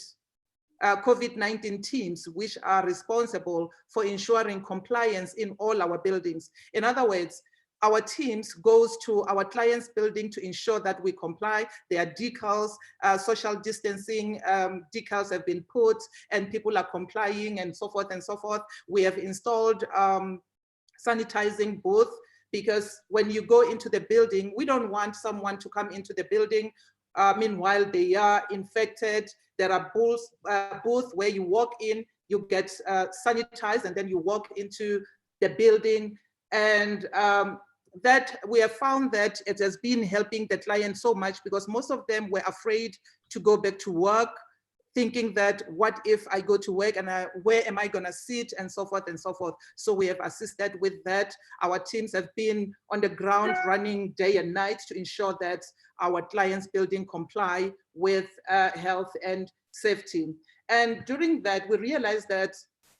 COVID-19 teams which are responsible for ensuring compliance in all our buildings. In other words, our teams goes to our clients' building to ensure that we comply. There are decals, social distancing decals have been put and people are complying and so forth and so forth. We have installed sanitizing booth, because when you go into the building, we don't want someone to come into the building meanwhile they are infected. There are booths where you walk in, you get sanitized, and then you walk into the building. And that we have found that it has been helping the client so much, because most of them were afraid to go back to work, thinking that what if I go to work and where am I going to sit, and so forth and so forth. So we have assisted with that. Our teams have been on the ground running day and night to ensure that our clients' building comply with health and safety. And during that, we realized that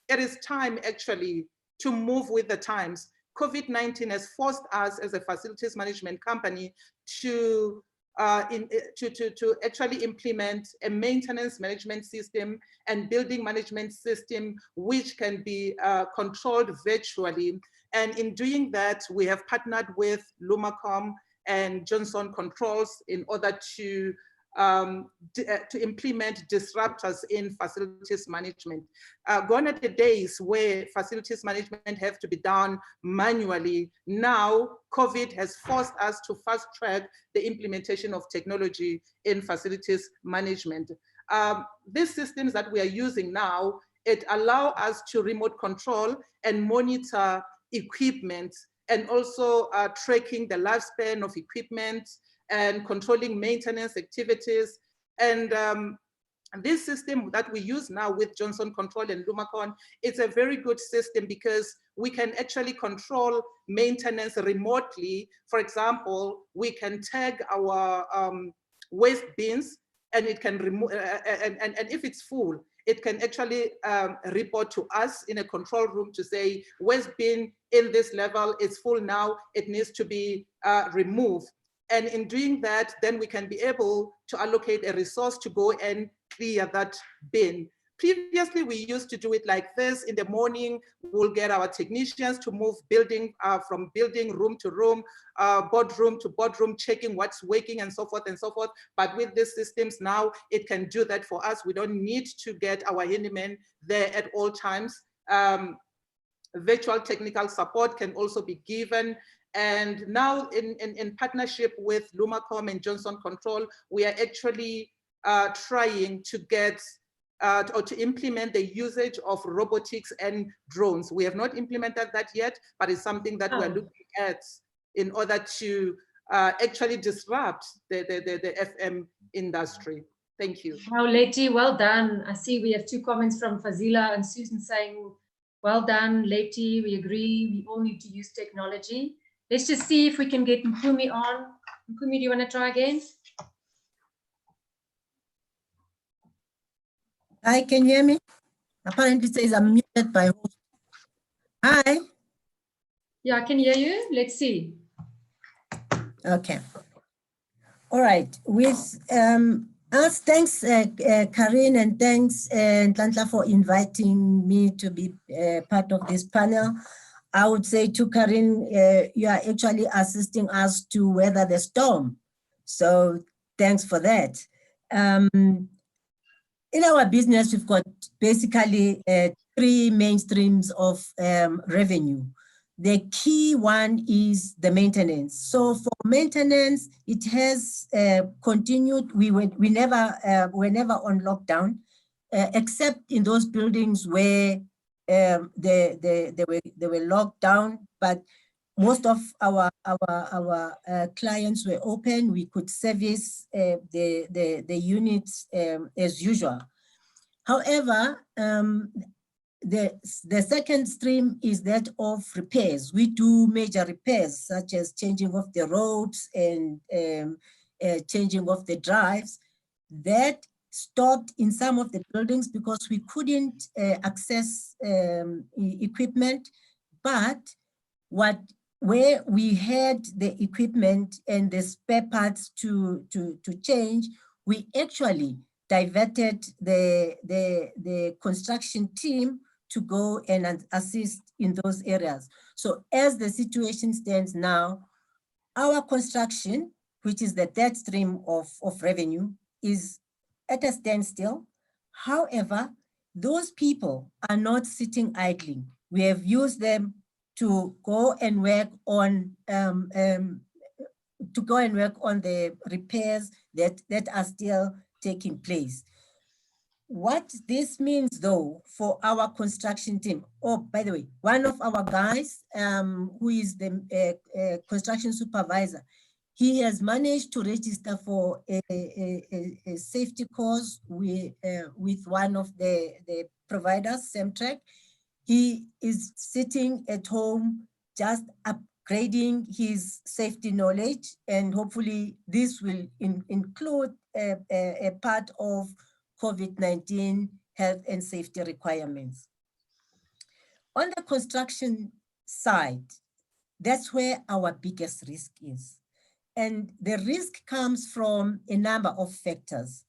it is time actually to move with the times. COVID-19 has forced us as a facilities management company to actually implement a maintenance management system and building management system which can be controlled virtually. And in doing that, we have partnered with Lumacom and Johnson Controls in order to implement disruptors in facilities management. Gone are the days where facilities management have to be done manually. Now, COVID has forced us to fast track the implementation of technology in facilities management. These systems that we are using now, it allows us to remote control and monitor equipment, and also tracking the lifespan of equipment and controlling maintenance activities. And this system that we use now with Johnson Control and Lumacon, it's a very good system because we can actually control maintenance remotely. For example, we can tag our waste bins, and it can remove, and if it's full, it can actually report to us in a control room to say, waste bin in this level is full now, it needs to be removed. And in doing that, then we can be able to allocate a resource to go and clear that bin. Previously, we used to do it like this. In the morning, we'll get our technicians to move building from building room to room, boardroom to boardroom, checking what's working and so forth and so forth. But with these systems now, it can do that for us. We don't need to get our handyman there at all times. Virtual technical support can also be given. And now in partnership with Lumacom and Johnson Control, we are actually trying to get or to implement the usage of robotics and drones. We have not implemented that yet, but it's something that we're looking at in order to actually disrupt the FM industry. Thank you. Wow, Leti, well done. I see we have two comments from Fazila and Susan saying, well done, Leti, we agree, we all need to use technology. Let's just see if we can get Nkumi on. Nkumi, do you want to try again? Hi, can you hear me? Apparently it says I'm muted by host. Hi. Yeah, I can hear you. Let's see. Okay. All right. With us, thanks, Karin, and thanks, Ntlanhla, for inviting me to be part of this panel. I would say to Karin, you are actually assisting us to weather the storm. So thanks for that. In our business, we've got basically three main streams of revenue. The key one is the maintenance. So for maintenance, it has continued. We were never on lockdown, except in those buildings where they were locked down. But most of our clients were open. We could service the units as usual. However, the second stream is that of repairs. We do major repairs, such as changing of the roads and changing of the drives. That stopped in some of the buildings because we couldn't access equipment But where we had the equipment and the spare parts to change, we actually diverted the construction team to go and assist in those areas. So as the situation stands now, our construction, which is the third stream of revenue, is at a standstill. However, those people are not sitting idling. We have used them to go and work on the repairs that are still taking place. What this means, though, for our construction team, oh, by the way, one of our guys, who is the construction supervisor, he has managed to register for a safety course with one of the providers, Semtrack. He is sitting at home just upgrading his safety knowledge, and hopefully this will include a part of COVID-19 health and safety requirements. On the construction side, that's where our biggest risk is. And the risk comes from a number of factors.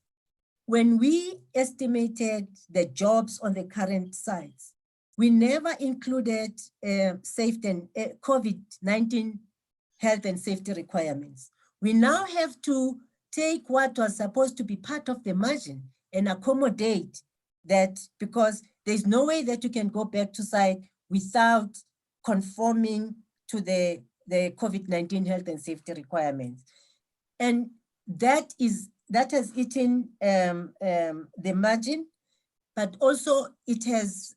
When we estimated the jobs on the current sites, we never included safety and COVID-19 health and safety requirements. We now have to take what was supposed to be part of the margin and accommodate that, because there's no way that you can go back to site without conforming to the COVID-19 health and safety requirements. And that has eaten the margin, but also it has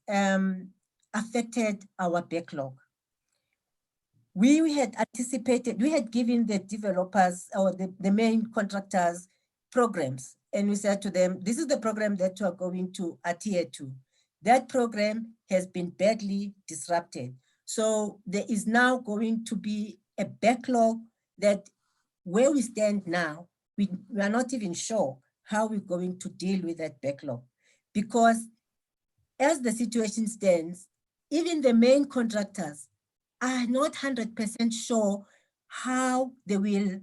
affected our backlog. We had anticipated, we had given the developers or the main contractors programs, and we said to them, this is the program that you are going to adhere to. That program has been badly disrupted. So there is now going to be a backlog that, where we stand now, we are not even sure how we're going to deal with that backlog. Because as the situation stands, even the main contractors are not 100% sure how they will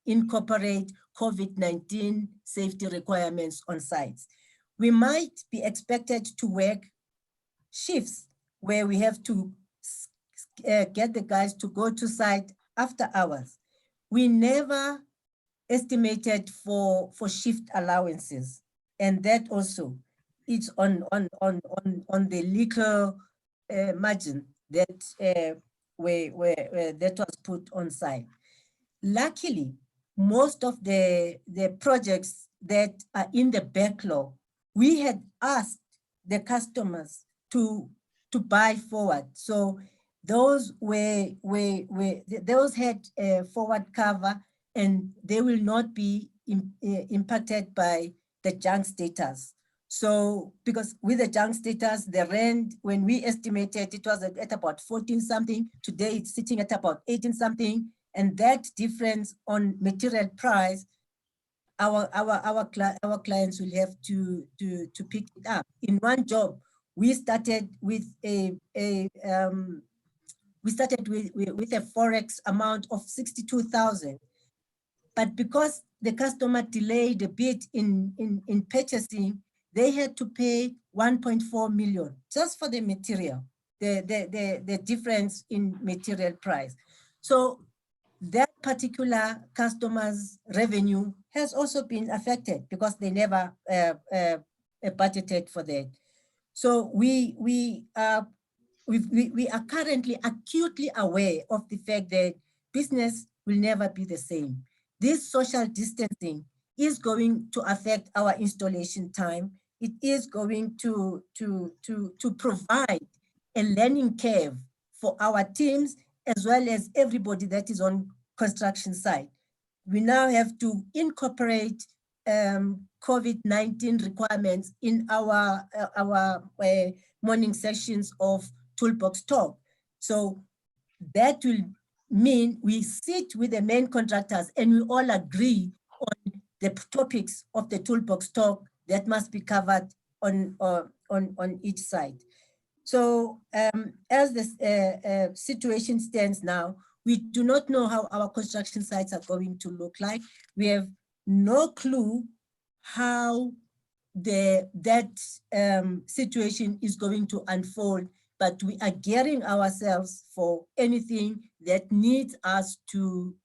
incorporate COVID-19 safety requirements on sites. We might be expected to work shifts where we have to get the guys to go to site after hours. We never estimated for shift allowances, and that also it's on the legal margin that where that was put on site. Luckily, most of the projects that are in the backlog, we had asked the customers to buy forward. So those those had a forward cover, and they will not be impacted by the junk status. So, because with the junk status, the rent, when we estimated, it was at about 14 something. Today it's sitting at about 18 something. And that difference on material price, our clients will have to pick it up. In one job, we started with a forex amount of 62,000. But because the customer delayed a bit in purchasing, they had to pay 1.4 million just for the material, the difference in material price. So that particular customer's revenue has also been affected because they never budgeted for that. So we are currently acutely aware of the fact that business will never be the same. This social distancing is going to affect our installation time. It is going to provide a learning curve for our teams, as well as everybody that is on construction site. We now have to incorporate COVID-19 requirements in our morning sessions of Toolbox Talk. So that will mean we sit with the main contractors and we all agree on the topics of the Toolbox Talk that must be covered on each side. So as the situation stands now, we do not know how our construction sites are going to look like. We have no clue how that situation is going to unfold, but we are gearing ourselves for anything that needs us to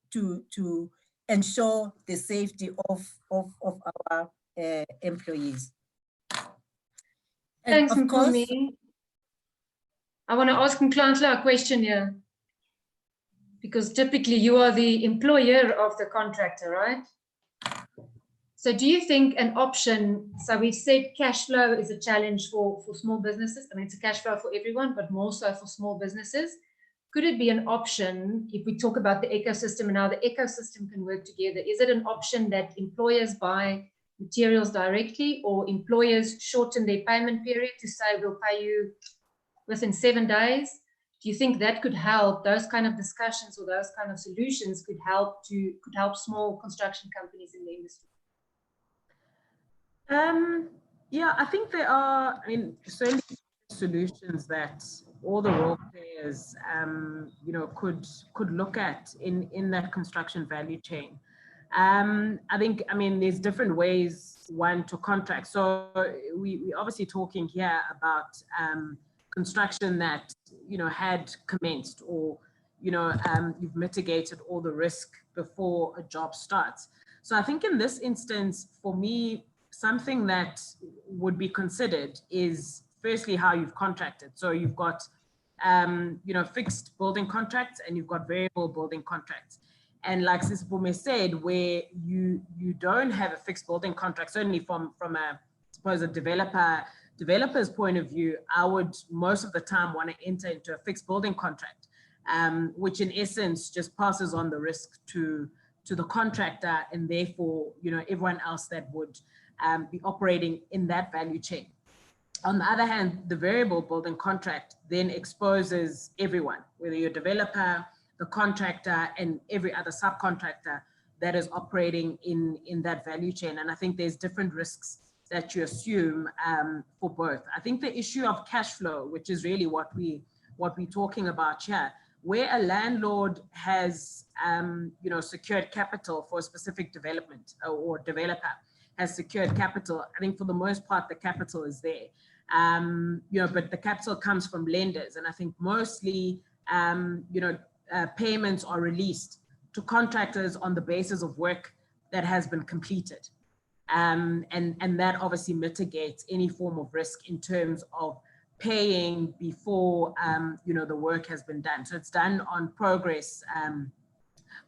ensure the safety of our employees. Thanks, Mpumi. I want to ask Nhlanhla a question here, because typically you are the employer of the contractor, right? So do you think an option, so we've said cash flow is a challenge for small businesses. I mean, it's a cash flow for everyone, but more so for small businesses. Could it be an option, if we talk about the ecosystem and how the ecosystem can work together, is it an option that employers buy materials directly, or employers shorten their payment period to say, we'll pay you within 7 days? Do you think that could help? Those kind of discussions or those kind of solutions could help small construction companies in the industry? Yeah, I think there are, I mean, certainly solutions that all the role players, you know, could look at in that construction value chain. I think, I mean, there's different ways, one, to contract. So we're obviously talking here about construction that, you know, had commenced, or, you know, you've mitigated all the risk before a job starts. So I think in this instance, for me, something that would be considered is firstly how you've contracted. So you've got, you know, fixed building contracts and you've got variable building contracts. And like Sis Mpumi said, where you don't have a fixed building contract, certainly from a, suppose a developer's point of view, I would most of the time want to enter into a fixed building contract, which in essence just passes on the risk to the contractor, and therefore, you know, everyone else that would be operating in that value chain. On the other hand, the variable building contract then exposes everyone, whether you're a developer, the contractor, and every other subcontractor that is operating in that value chain. And I think there's different risks that you assume for both. I think the issue of cash flow, which is really what we're talking about here, where a landlord has you know, secured capital for a specific development, or developer has secured capital, I think for the most part the capital is there. You know, but the capital comes from lenders, and I think mostly you know, payments are released to contractors on the basis of work that has been completed. And that obviously mitigates any form of risk in terms of paying before you know, the work has been done. So it's done on progress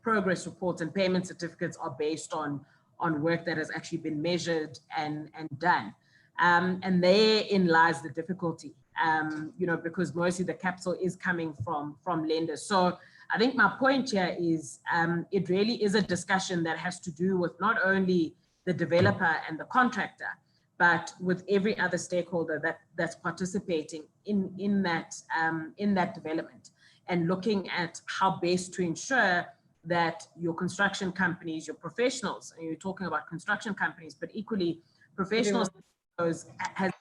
reports, and payment certificates are based on work that has actually been measured and done. And therein lies the difficulty, you know, because mostly the capital is coming from lenders. So I think my point here is it really is a discussion that has to do with not only the developer and the contractor, but with every other stakeholder that's participating in that development, and looking at how best to ensure that your construction companies, your professionals, and you're talking about construction companies, but equally professionals has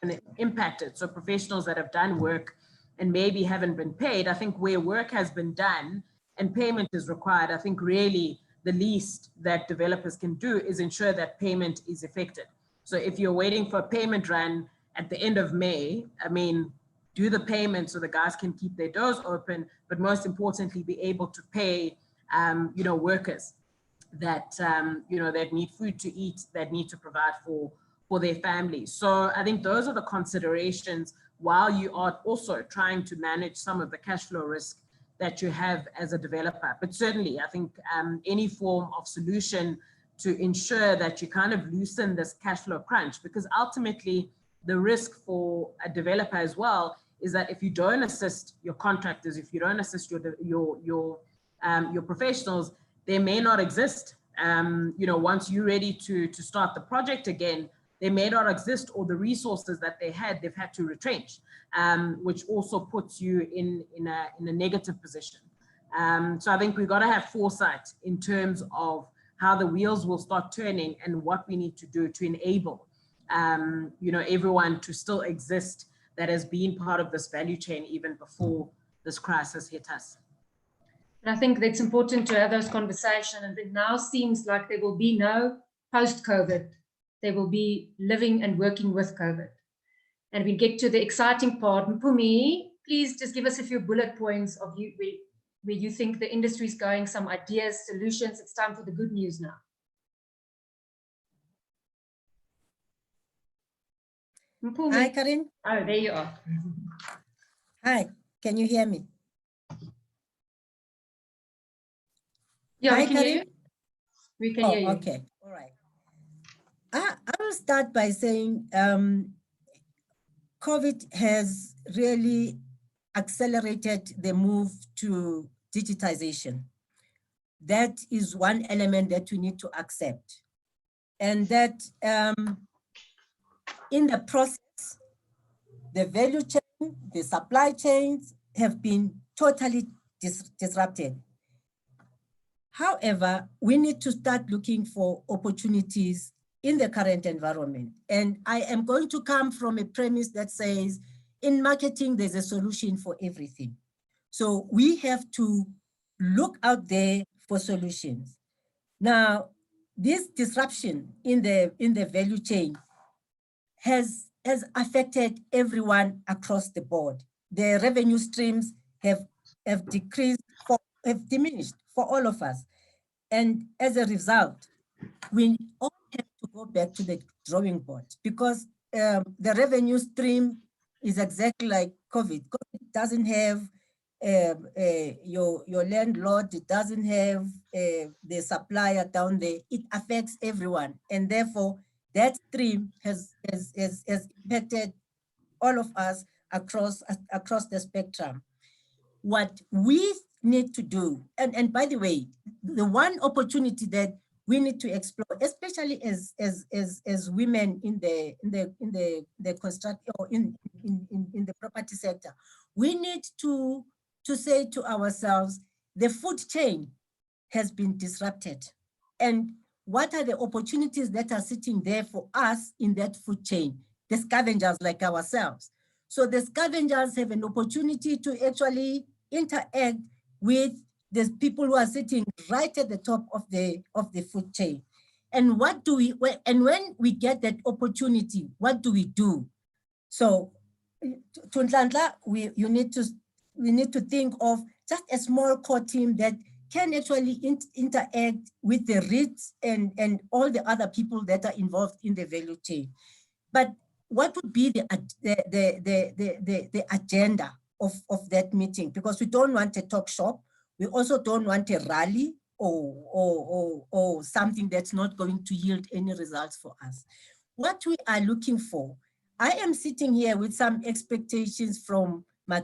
been impacted. So professionals that have done work and maybe haven't been paid. I think where work has been done and payment is required, I think really the least that developers can do is ensure that payment is effected. So if you're waiting for a payment run at the end of May, I mean, do the payment so the guys can keep their doors open, but most importantly, be able to pay you know, workers that you know, that need food to eat, that need to provide for their families. So I think those are the considerations while you are also trying to manage some of the cash flow risk that you have as a developer. But certainly, I think any form of solution to ensure that you kind of loosen this cash flow crunch, because ultimately the risk for a developer as well is that if you don't assist your contractors, if you don't assist your professionals, they may not exist. You know, once you're ready to start the project again, they may not exist, or the resources that they've had to retrench, which also puts you in a negative position. So I think we've got to have foresight in terms of how the wheels will start turning and what we need to do to enable, you know, everyone to still exist that has been part of this value chain even before this crisis hit us. And I think it's important to have those conversations, and it now seems like there will be no post-COVID. There will be living and working with COVID. And we get to the exciting part. Mpumi, please just give us a few bullet points of where you think the industry is going, some ideas, solutions. It's time for the good news now. Mpumi. Hi, Karin. Oh, there you are. Hi, can you hear me? Yeah, Hi, we can hear Karin. you. We can hear you. Okay, all right. I will start by saying COVID has really accelerated the move to digitization. That is one element that we need to accept. And that in the process, the value chain, the supply chains have been totally disrupted. However, we need to start looking for opportunities in the current environment. And I am going to come from a premise that says, in marketing, there's a solution for everything. So we have to look out there for solutions. Now, this disruption in the value chain has affected everyone across the board. The revenue streams have diminished for all of us. And as a result, we all have to go back to the drawing board, because the revenue stream is exactly like COVID. COVID doesn't have your landlord, it doesn't have the supplier down there. It affects everyone. And therefore, that stream has impacted all of us across the spectrum. What we need to do, and by the way, the one opportunity that we need to explore, especially as women in the construction or in the property sector, we need to say to ourselves, the food chain has been disrupted, and what are the opportunities that are sitting there for us in that food chain, the scavengers like ourselves. So the scavengers have an opportunity to actually interact with the people who are sitting right at the top of the food chain. And what do we, and when we get that opportunity, what do we do? So Tunhlanhla, we need to think of just a small core team that can actually interact with the REITs and all the other people that are involved in the value chain. But what would be the agenda of that meeting? Because we don't want a talk shop. We also don't want a rally or something that's not going to yield any results for us. What we are looking for, I am sitting here with some expectations from my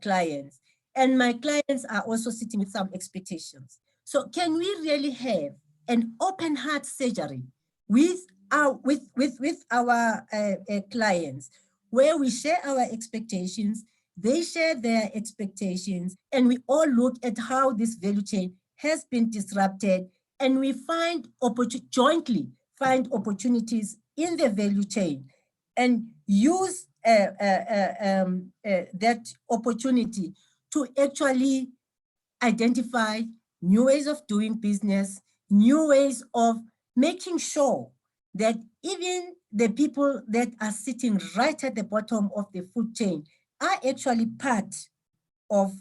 clients, and my clients are also sitting with some expectations. So can we really have an open heart surgery with our clients, where we share our expectations, they share their expectations, and we all look at how this value chain has been disrupted, and we jointly find opportunities in the value chain and use that opportunity to actually identify new ways of doing business, new ways of making sure that even the people that are sitting right at the bottom of the food chain are actually part of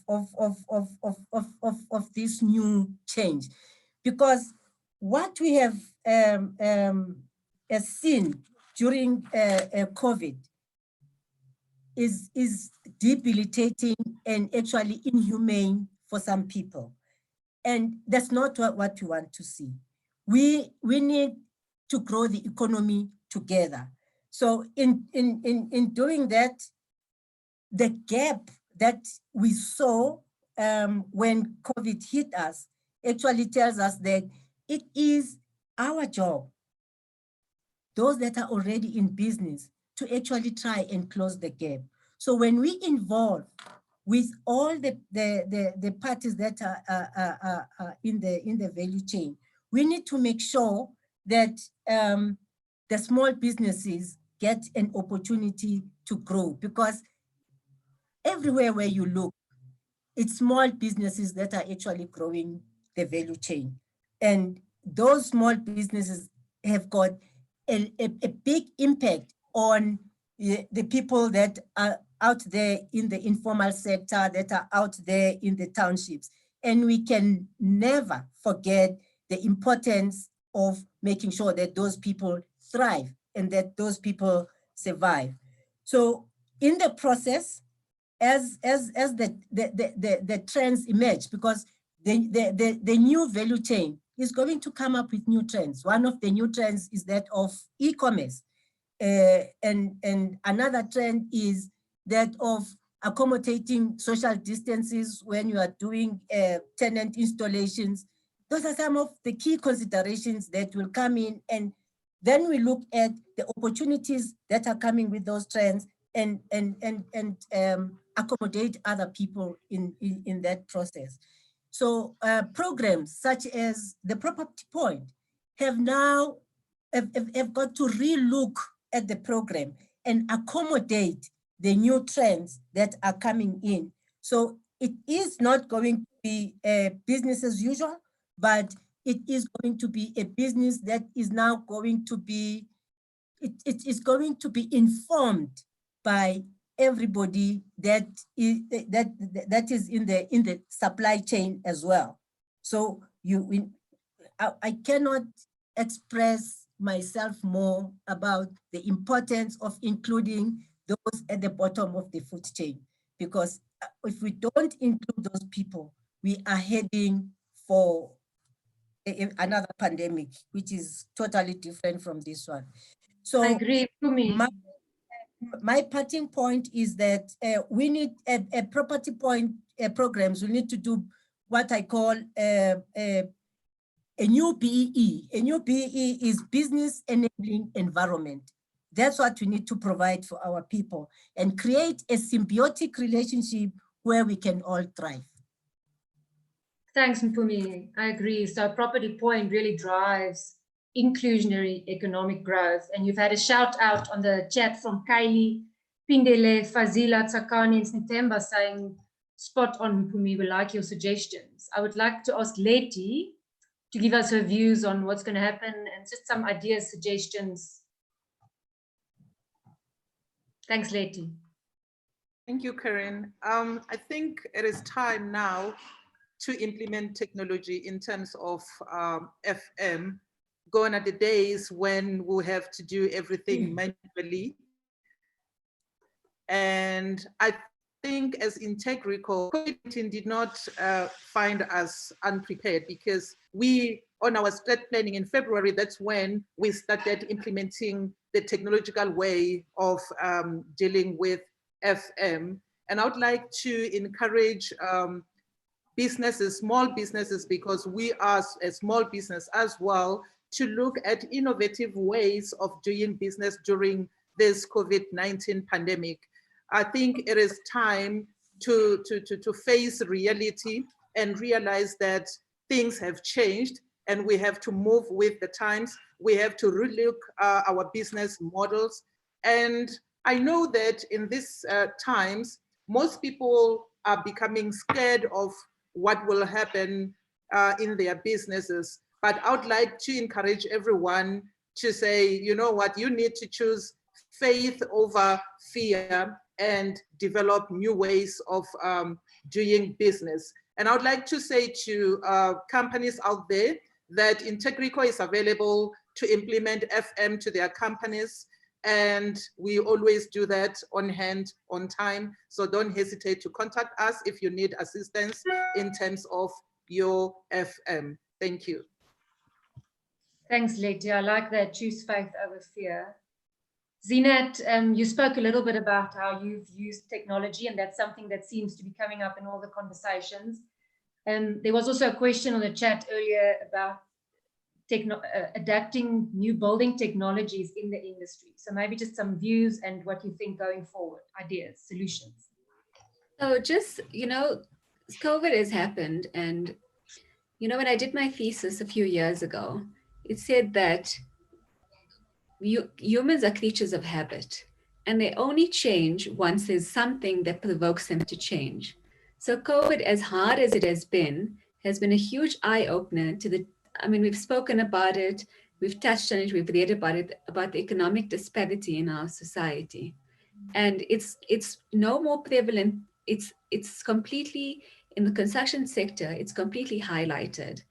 this new change. Because what we have seen during COVID is debilitating and actually inhumane for some people. And that's not what we want to see. We need to grow the economy together. So in doing that, the gap that we saw when COVID hit us actually tells us that it is our job, those that are already in business, to actually try and close the gap. So when we involve with all the parties that are in the value chain, we need to make sure that the small businesses get an opportunity to grow, because everywhere where you look, it's small businesses that are actually growing the value chain. And those small businesses have got a big impact on the people that are out there in the informal sector, that are out there in the townships. And we can never forget the importance of making sure that those people thrive and that those people survive. So in the process, as the trends emerge, because the new value chain is going to come up with new trends. One of the new trends is that of e-commerce. And another trend is that of accommodating social distances when you are doing tenant installations. Those are some of the key considerations that will come in, and then we look at the opportunities that are coming with those trends and accommodate other people in that process. So programs such as the Property Point have now have got to relook at the program and accommodate the new trends that are coming in. So it is not going to be business as usual, but it is going to be a business that is now going to be, it is going to be informed by everybody that is in the supply chain as well. So I cannot express myself more about the importance of including those at the bottom of the food chain, because if we don't include those people, we are heading for another pandemic, which is totally different from this one. So I agree, Mpumi. My parting point is that we need a Property Point programs. We need to do what I call a new BEE. A new BEE is business enabling environment. That's what we need to provide for our people and create a symbiotic relationship where we can all thrive. Thanks, Mpumi. I agree. So Property Point really drives inclusionary economic growth. And you've had a shout out on the chat from Kylie, Pindele, Fazila, Tsakani, and Snitemba saying, spot on, Mpumi, we like your suggestions. I would like to ask Leti to give us her views on what's going to happen and just some ideas, suggestions. Thanks, Leti. Thank you, Karen. I think it is time now to implement technology in terms of FM. Gone are the days when we'll have to do everything manually. And I think as Integrico, COVID-19 did not find us unprepared, because we, on our strat planning in February, that's when we started implementing the technological way of dealing with FM. And I would like to encourage businesses, small businesses, because we are a small business as well, to look at innovative ways of doing business during this COVID-19 pandemic. I think it is time to face reality and realize that things have changed and we have to move with the times. We have to relook our business models. And I know that in these times, most people are becoming scared of what will happen in their businesses. But I would like to encourage everyone to say, you know what, you need to choose faith over fear and develop new ways of doing business. And I would like to say to companies out there that Integrico is available to implement FM to their companies. And we always do that on hand, on time. So don't hesitate to contact us if you need assistance in terms of your FM. Thank you. Thanks, Leti. I like that. Choose faith over fear. Zinat, you spoke a little bit about how you've used technology, and that's something that seems to be coming up in all the conversations. There was also a question on the chat earlier about adapting new building technologies in the industry. So maybe just some views and what you think going forward, ideas, solutions. So just, COVID has happened. And, when I did my thesis a few years ago, it said that humans are creatures of habit, and they only change once there's something that provokes them to change. So COVID, as hard as it has been a huge eye-opener to the, I mean, we've spoken about it, we've touched on it, we've read about it, about the economic disparity in our society. And it's no more prevalent. It's completely in the construction sector, it's completely highlighted.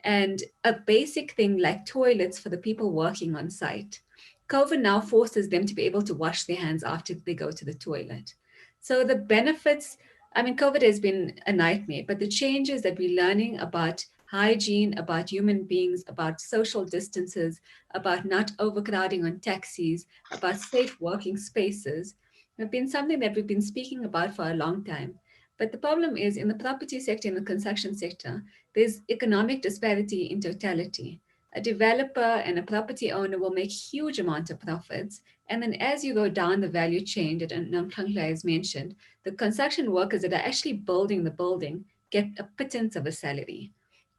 And a basic thing like toilets for the people working on site, COVID now forces them to be able to wash their hands after they go to the toilet. So the benefits, I mean, COVID has been a nightmare, but the changes that we're learning about hygiene, about human beings, about social distances, about not overcrowding on taxis, about safe working spaces, have been something that we've been speaking about for a long time. But the problem is in the property sector, in the construction sector, there's economic disparity in totality. A developer and a property owner will make huge amounts of profits. And then as you go down the value chain that Namkhankla has mentioned, the construction workers that are actually building the building get a pittance of a salary.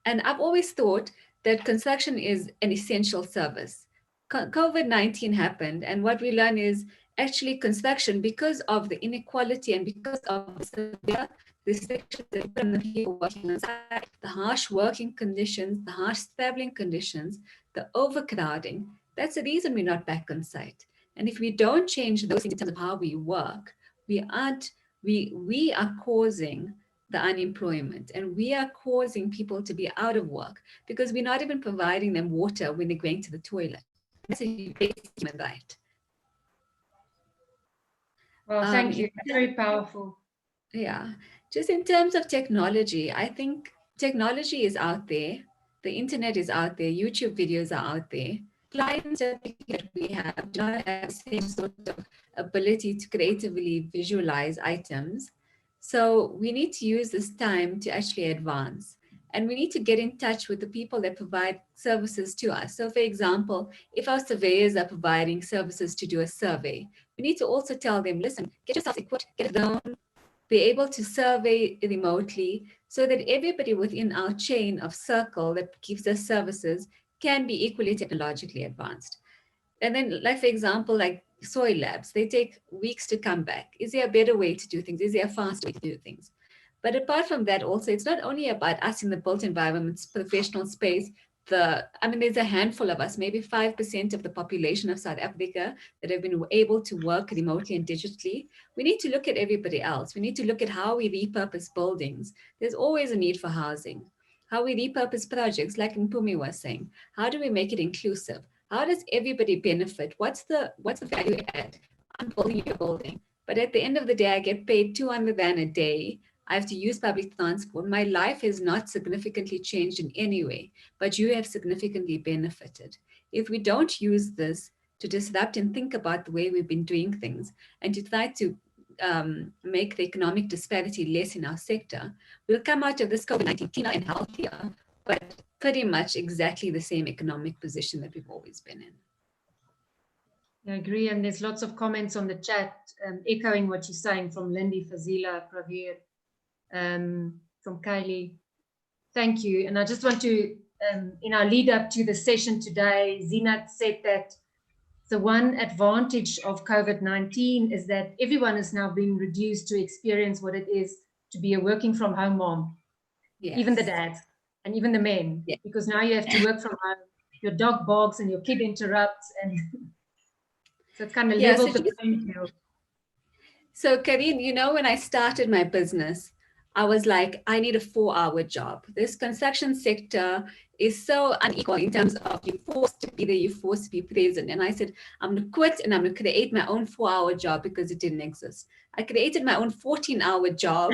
And I've always thought that construction is an essential service. COVID-19 happened, and what we learn is actually construction, because of the inequality and because of the severe restrictions that put on the people working on site, the harsh working conditions, the harsh traveling conditions, the overcrowding, that's the reason we're not back on site. And if we don't change those things in terms of how we work, we are causing the unemployment, and we are causing people to be out of work because we're not even providing them water when they're going to the toilet. That's a basic human right. Well, thank you. That's very powerful. Yeah. Just in terms of technology, I think technology is out there. The internet is out there. YouTube videos are out there. Clients that we have do not have the same sort of ability to creatively visualize items. So we need to use this time to actually advance. And we need to get in touch with the people that provide services to us. So for example, if our surveyors are providing services to do a survey, we need to also tell them, listen, get yourself equipped, get it down, be able to survey remotely so that everybody within our chain of circle that gives us services can be equally technologically advanced. And then, like, for example, like soil labs, they take weeks to come back. Is there a better way to do things? Is there a faster way to do things? But apart from that, also, it's not only about us in the built environment, professional space. There's a handful of us, maybe 5% of the population of South Africa that have been able to work remotely and digitally. We need to look at everybody else. We need to look at how we repurpose buildings. There's always a need for housing. How we repurpose projects, like Mpumi was saying. How do we make it inclusive? How does everybody benefit? What's the value add? I'm building your building, but at the end of the day, I get paid 200 Rand a day. I have to use public transport. My life has not significantly changed in any way, but you have significantly benefited. If we don't use this to disrupt and think about the way we've been doing things and to try to make the economic disparity less in our sector, we'll come out of this COVID-19 cleaner and healthier, but pretty much exactly the same economic position that we've always been in. I agree, and there's lots of comments on the chat echoing what you're saying from Lindy, Fazila, Pravir, from Kylie. Thank you. And I just want to, in our lead up to the session today, Zinat said that the one advantage of COVID-19 is that everyone has now been reduced to experience what it is to be a working from home mom, yes. Even the dads and even the men, yes. Because now you have to work from home, your dog barks and your kid interrupts, and so it's kind of leveled the playing field. So Karine, when I started my business, I was like, I need a 4-hour job. This construction sector is so unequal in terms of you're forced to be there, you're forced to be present. And I said, I'm going to quit and I'm going to create my own 4-hour job because it didn't exist. I created my own 14-hour job.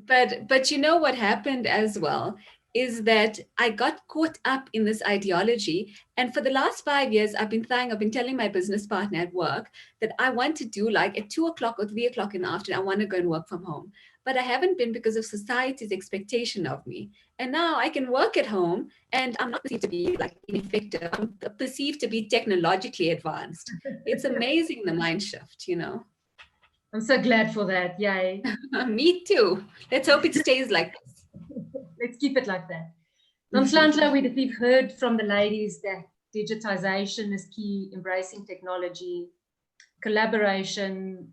But you know what happened as well is that I got caught up in this ideology. And for the last 5 years, I've been telling my business partner at work that I want to do like at 2 o'clock or 3 o'clock in the afternoon, I want to go and work from home. But I haven't been because of society's expectation of me. And now I can work at home and I'm not perceived to be like ineffective. I'm perceived to be technologically advanced. It's amazing, the mind shift, I'm so glad for that. Yay. Me too. Let's hope it stays like this. Let's keep it like that. Namhlanje, we've heard from the ladies that digitization is key, embracing technology, collaboration,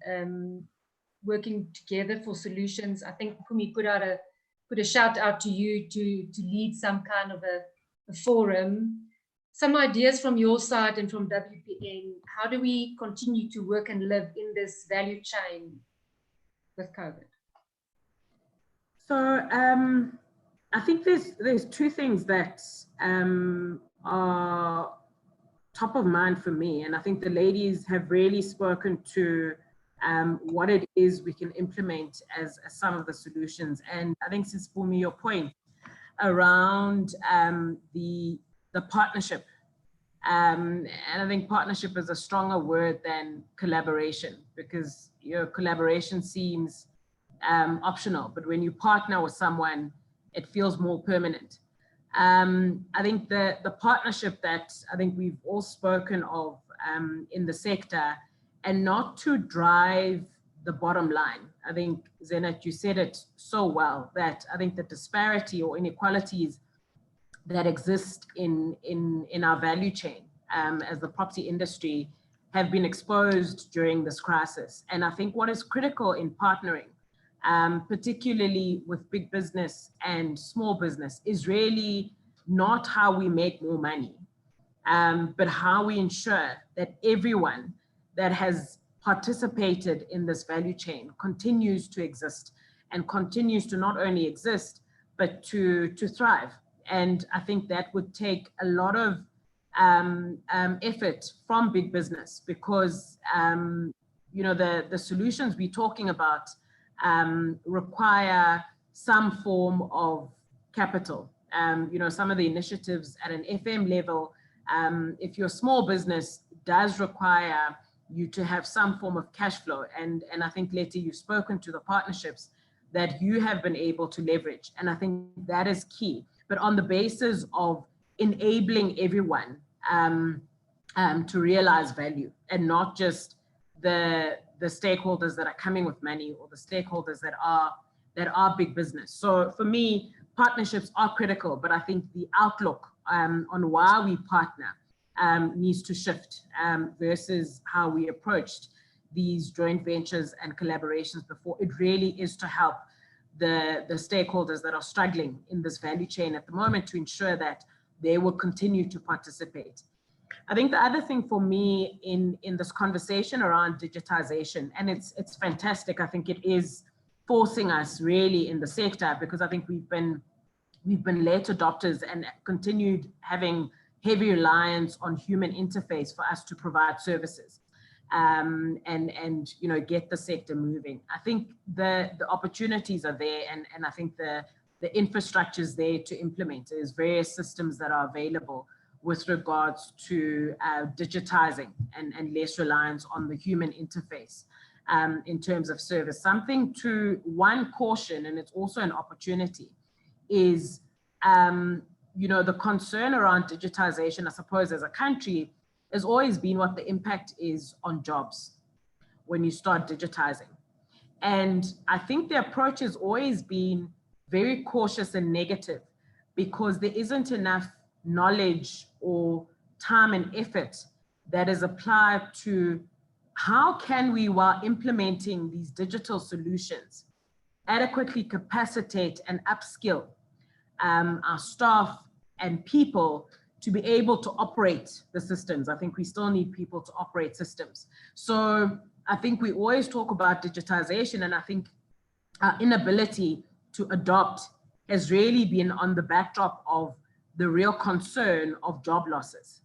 working together for solutions. I think Kumi put a shout out to you to lead some kind of a forum. Some ideas from your side and from WPN. How do we continue to work and live in this value chain with COVID? So I think there's two things that are top of mind for me, and I think the ladies have really spoken to what it is we can implement as some of the solutions. And I think, since for me, your point around the partnership, and I think partnership is a stronger word than collaboration, because collaboration seems optional, but when you partner with someone, it feels more permanent. I think the partnership that I think we've all spoken of in the sector, and not to drive the bottom line. I think, Zeynep, you said it so well, that I think the disparity or inequalities that exist in our value chain as the property industry have been exposed during this crisis. And I think what is critical in partnering, particularly with big business and small business, is really not how we make more money, but how we ensure that everyone that has participated in this value chain continues to exist, and continues to not only exist, but to thrive. And I think that would take a lot of effort from big business, because the solutions we're talking about require some form of capital. Some of the initiatives at an FM level, if you're a small business, does require you to have some form of cash flow. And I think, Letty, you've spoken to the partnerships that you have been able to leverage. And I think that is key, but on the basis of enabling everyone to realize value, and not just the stakeholders that are coming with money, or the stakeholders that are big business. So for me, partnerships are critical, but I think the outlook on why we partner needs to shift versus how we approached these joint ventures and collaborations before. It really is to help the stakeholders that are struggling in this value chain at the moment, to ensure that they will continue to participate. I think the other thing for me in this conversation around digitization, and it's fantastic, I think it is forcing us really in the sector, because I think we've been late adopters and continued having heavy reliance on human interface for us to provide services and get the sector moving. I think the opportunities are there, and I think the infrastructure is there to implement. There's various systems that are available with regards to digitizing and less reliance on the human interface in terms of service. Something to one caution, and it's also an opportunity, is the concern around digitization, I suppose, as a country, has always been what the impact is on jobs when you start digitizing. And I think the approach has always been very cautious and negative, because there isn't enough knowledge or time and effort that is applied to how can we, while implementing these digital solutions, adequately capacitate and upskill our staff and people to be able to operate the systems. I think we still need people to operate systems. So I think we always talk about digitization, and I think our inability to adopt has really been on the backdrop of the real concern of job losses.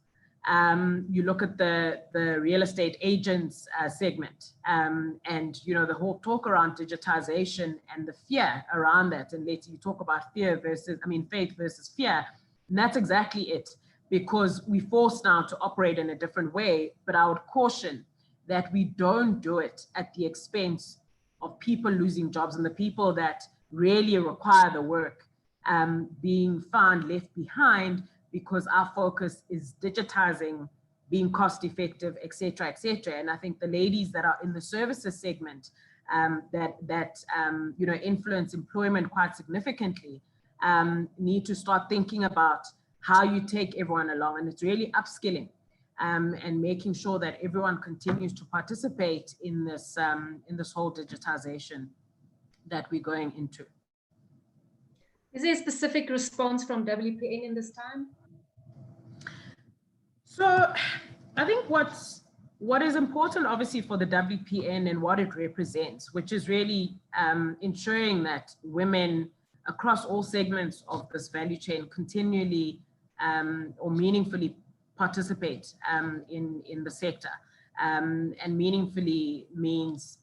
You look at the real estate agents segment, and the whole talk around digitization and the fear around that. And later you talk about faith versus fear, and that's exactly it, because we're forced now to operate in a different way. But I would caution that we don't do it at the expense of people losing jobs, and the people that really require the work being found left behind, because our focus is digitizing, being cost effective, et cetera, et cetera. And I think the ladies that are in the services segment that influence employment quite significantly need to start thinking about how you take everyone along. And it's really upskilling and making sure that everyone continues to participate in this whole digitization that we're going into. Is there a specific response from WPN in this time? So I think what is important, obviously, for the WPN and what it represents, which is really ensuring that women across all segments of this value chain continually or meaningfully participate in the sector. And meaningfully means,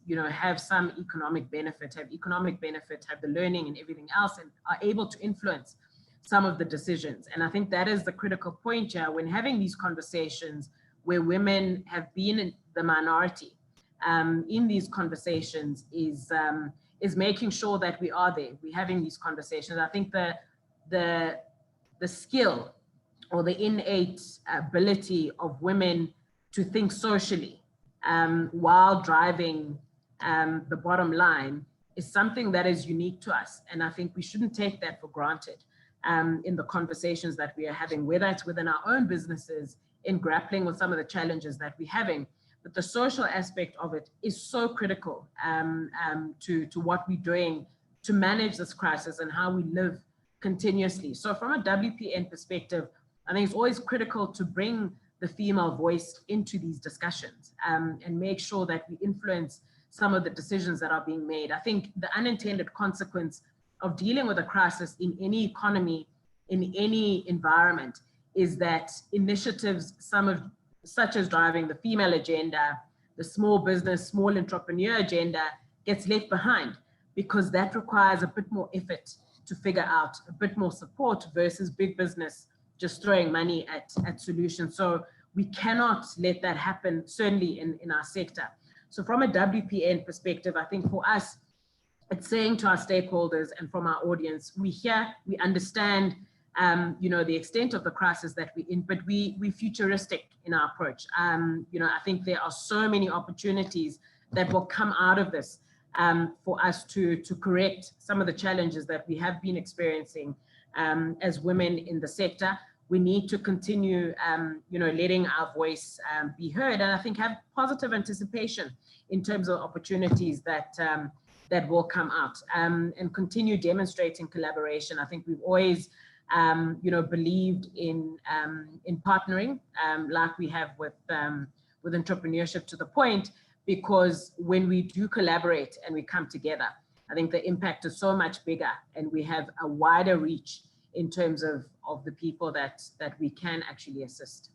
have some economic benefit, have the learning and everything else, and are able to influence some of the decisions. And I think that is the critical point here when having these conversations where women have been in the minority in these conversations is making sure that we are there. We're having these conversations. I think the skill or the innate ability of women to think socially while driving the bottom line is something that is unique to us. And I think we shouldn't take that for granted in the conversations that we are having, whether it's within our own businesses, in grappling with some of the challenges that we're having. But the social aspect of it is so critical to what we're doing to manage this crisis and how we live continuously. So from a WPN perspective, I think it's always critical to bring the female voice into these discussions and make sure that we influence some of the decisions that are being made. I think the unintended consequence of dealing with a crisis in any economy, in any environment, is that initiatives, such as driving the female agenda, the small business, small entrepreneur agenda, gets left behind, because that requires a bit more effort to figure out, a bit more support versus big business just throwing money at solutions. So we cannot let that happen, certainly in our sector. So from a WPN perspective, I think for us, it's saying to our stakeholders and from our audience, we hear, we understand, the extent of the crisis that we're in, but we're futuristic in our approach. I think there are so many opportunities that will come out of this for us to correct some of the challenges that we have been experiencing as women in the sector. We need to continue, letting our voice be heard, and I think have positive anticipation in terms of opportunities that will come out, and continue demonstrating collaboration. I think we've always, believed in partnering, like we have with entrepreneurship to the point, because when we do collaborate and we come together, I think the impact is so much bigger, and we have a wider reach in terms of the people that we can actually assist.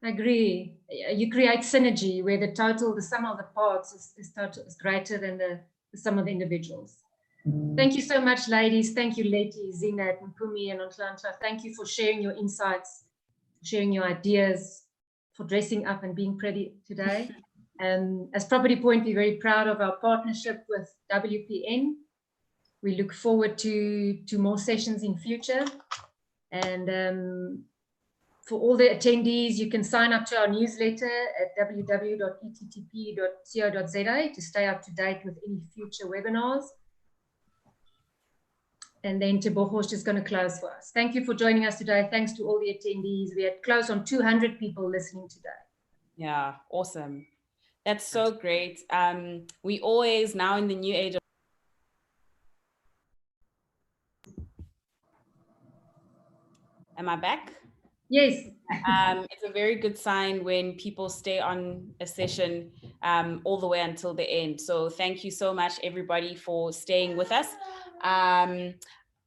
I agree. You create synergy where the sum of the parts is greater than the sum of the individuals. Thank you so much, ladies. Thank you, Leti, Zinat, Mpumi, and Nhlanhla. Thank you for sharing your insights, sharing your ideas, for dressing up and being pretty today. As Property Point, we're very proud of our partnership with WPN. We look forward to more sessions in future. And for all the attendees, you can sign up to our newsletter at www.eTTP.co.za to stay up to date with any future webinars. And then Tebogo is just going to close for us. Thank you for joining us today. Thanks to all the attendees. We had close on 200 people listening today. Yeah, awesome. That's so great. We always, now in the new age of Am I back? Yes. It's a very good sign when people stay on a session all the way until the end. So thank you so much, everybody, for staying with us.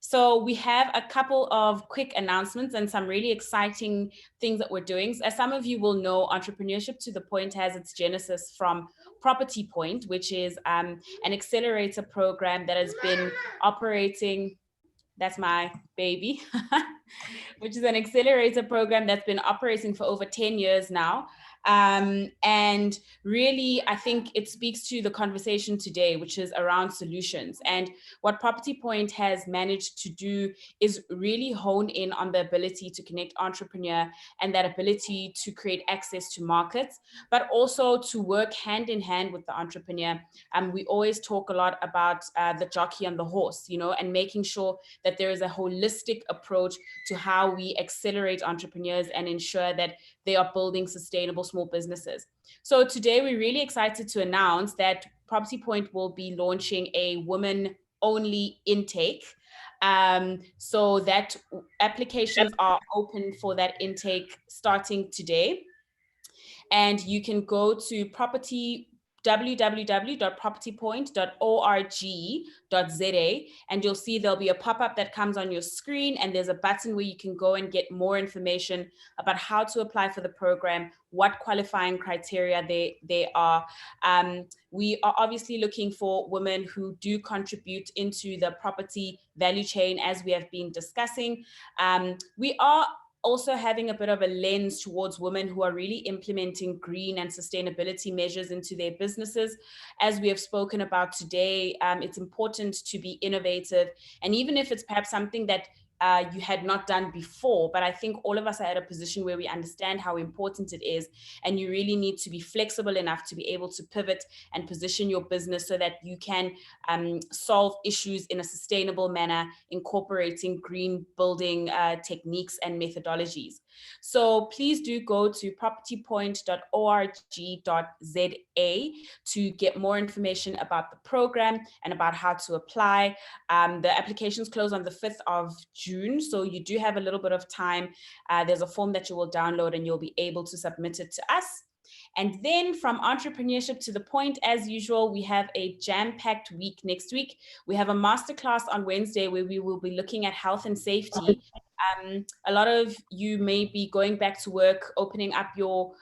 So we have a couple of quick announcements and some really exciting things that we're doing. As some of you will know, Entrepreneurship to the Point has its genesis from Property Point, which is an accelerator program that has been operating. That's my baby, which is an accelerator program that's been operating for over 10 years now. And really, I think it speaks to the conversation today, which is around solutions. And what Property Point has managed to do is really hone in on the ability to connect entrepreneur and that ability to create access to markets, but also to work hand in hand with the entrepreneur. We always talk a lot about the jockey and the horse, you know, and making sure that there is a holistic approach to how we accelerate entrepreneurs and ensure that they are building sustainable small businesses. So today we're really excited to announce that Property Point will be launching a women-only intake. So that applications are open for that intake starting today. And you can go to www.propertypoint.org.za, and you'll see there'll be a pop-up that comes on your screen, and there's a button where you can go and get more information about how to apply for the program, what qualifying criteria they are. We are obviously looking for women who do contribute into the property value chain, as we have been discussing. We are also having a bit of a lens towards women who are really implementing green and sustainability measures into their businesses. As we have spoken about today, it's important to be innovative. And even if it's perhaps something that you had not done before, but I think all of us are at a position where we understand how important it is, and you really need to be flexible enough to be able to pivot and position your business so that you can solve issues in a sustainable manner, incorporating green building techniques and methodologies. So please do go to propertypoint.org.za to get more information about the program and about how to apply. The applications close on the 5th of June, so you do have a little bit of time. There's a form that you will download and you'll be able to submit it to us. And then from entrepreneurship to the point, as usual, we have a jam-packed week next week. We have a masterclass on Wednesday where we will be looking at health and safety. A lot of you may be going back to work, opening up your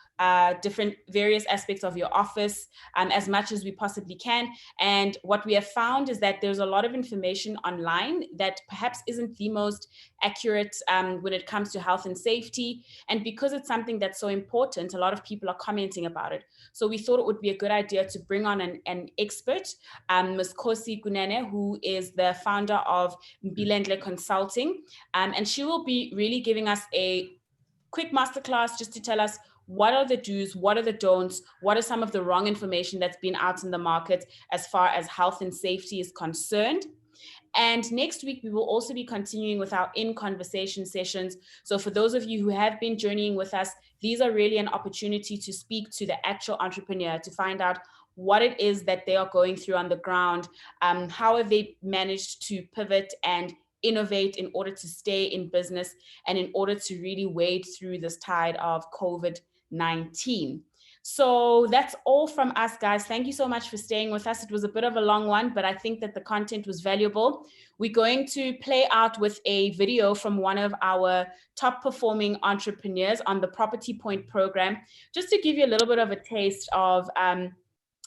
different various aspects of your office as much as we possibly can. And what we have found is that there's a lot of information online that perhaps isn't the most accurate when it comes to health and safety. And because it's something that's so important, a lot of people are commenting about it. So we thought it would be a good idea to bring on an expert, Ms. Kosi Kunene, who is the founder of Mbilendle Consulting. And she will be really giving us a quick masterclass just to tell us what are the do's, what are the don'ts, what are some of the wrong information that's been out in the market as far as health and safety is concerned. And next week, we will also be continuing with our in-conversation sessions. So for those of you who have been journeying with us, these are really an opportunity to speak to the actual entrepreneur, to find out what it is that they are going through on the ground, how have they managed to pivot and innovate in order to stay in business and in order to really wade through this tide of COVID-19. So that's all from us, guys. Thank you so much for staying with us. It was a bit of a long one, but I think that the content was valuable. We're going to play out with a video from one of our top performing entrepreneurs on the Property Point program, just to give you a little bit of a taste of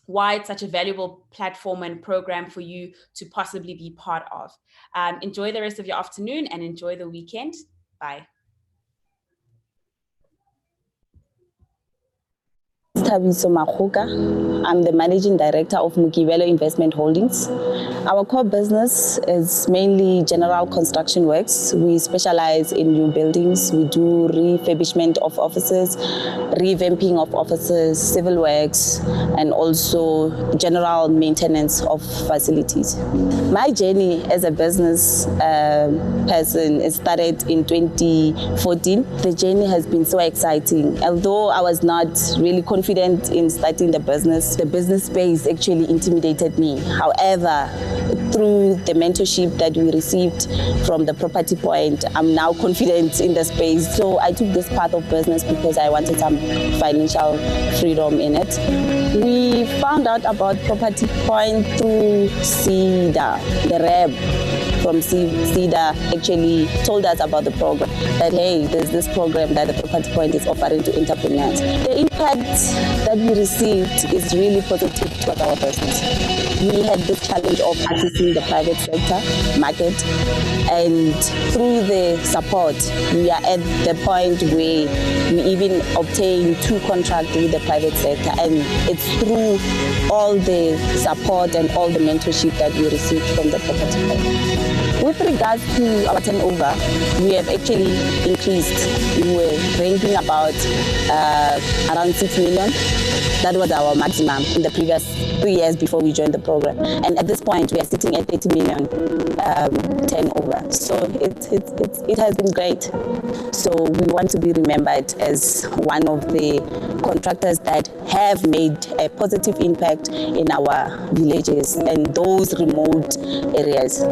why it's such a valuable platform and program for you to possibly be part of. Enjoy the rest of your afternoon and enjoy the weekend. Bye. I'm the managing director of Mukibelo Investment Holdings. Our core business is mainly general construction works. We specialize in new buildings. We do refurbishment of offices, revamping of offices, civil works, and also general maintenance of facilities. My journey as a business person started in 2014. The journey has been so exciting. Although I was not really confident in starting the business space actually intimidated me. However, through the mentorship that we received from the Property Point, I'm now confident in the space. So I took this path of business because I wanted some financial freedom in it. We found out about Property Point through CEDA, the rep from CEDA actually told us about the program, that hey, there's this program that the Property Point is offering to entrepreneurs. The impact that we received is really positive to our business. We had this challenge of accessing the private sector market, and through the support, we are at the point where we even obtain 2 contracts with the private sector, and it's through all the support and all the mentorship that we received from the property firm. With regards to our turnover, we have actually increased. We were ranking about around 6 million. That was our maximum in the previous 3 years before we joined the program. And at this point, we are sitting at 80 million turnover. So it has been great. So we want to be remembered as one of the contractors that have made a positive impact in our villages and those remote areas.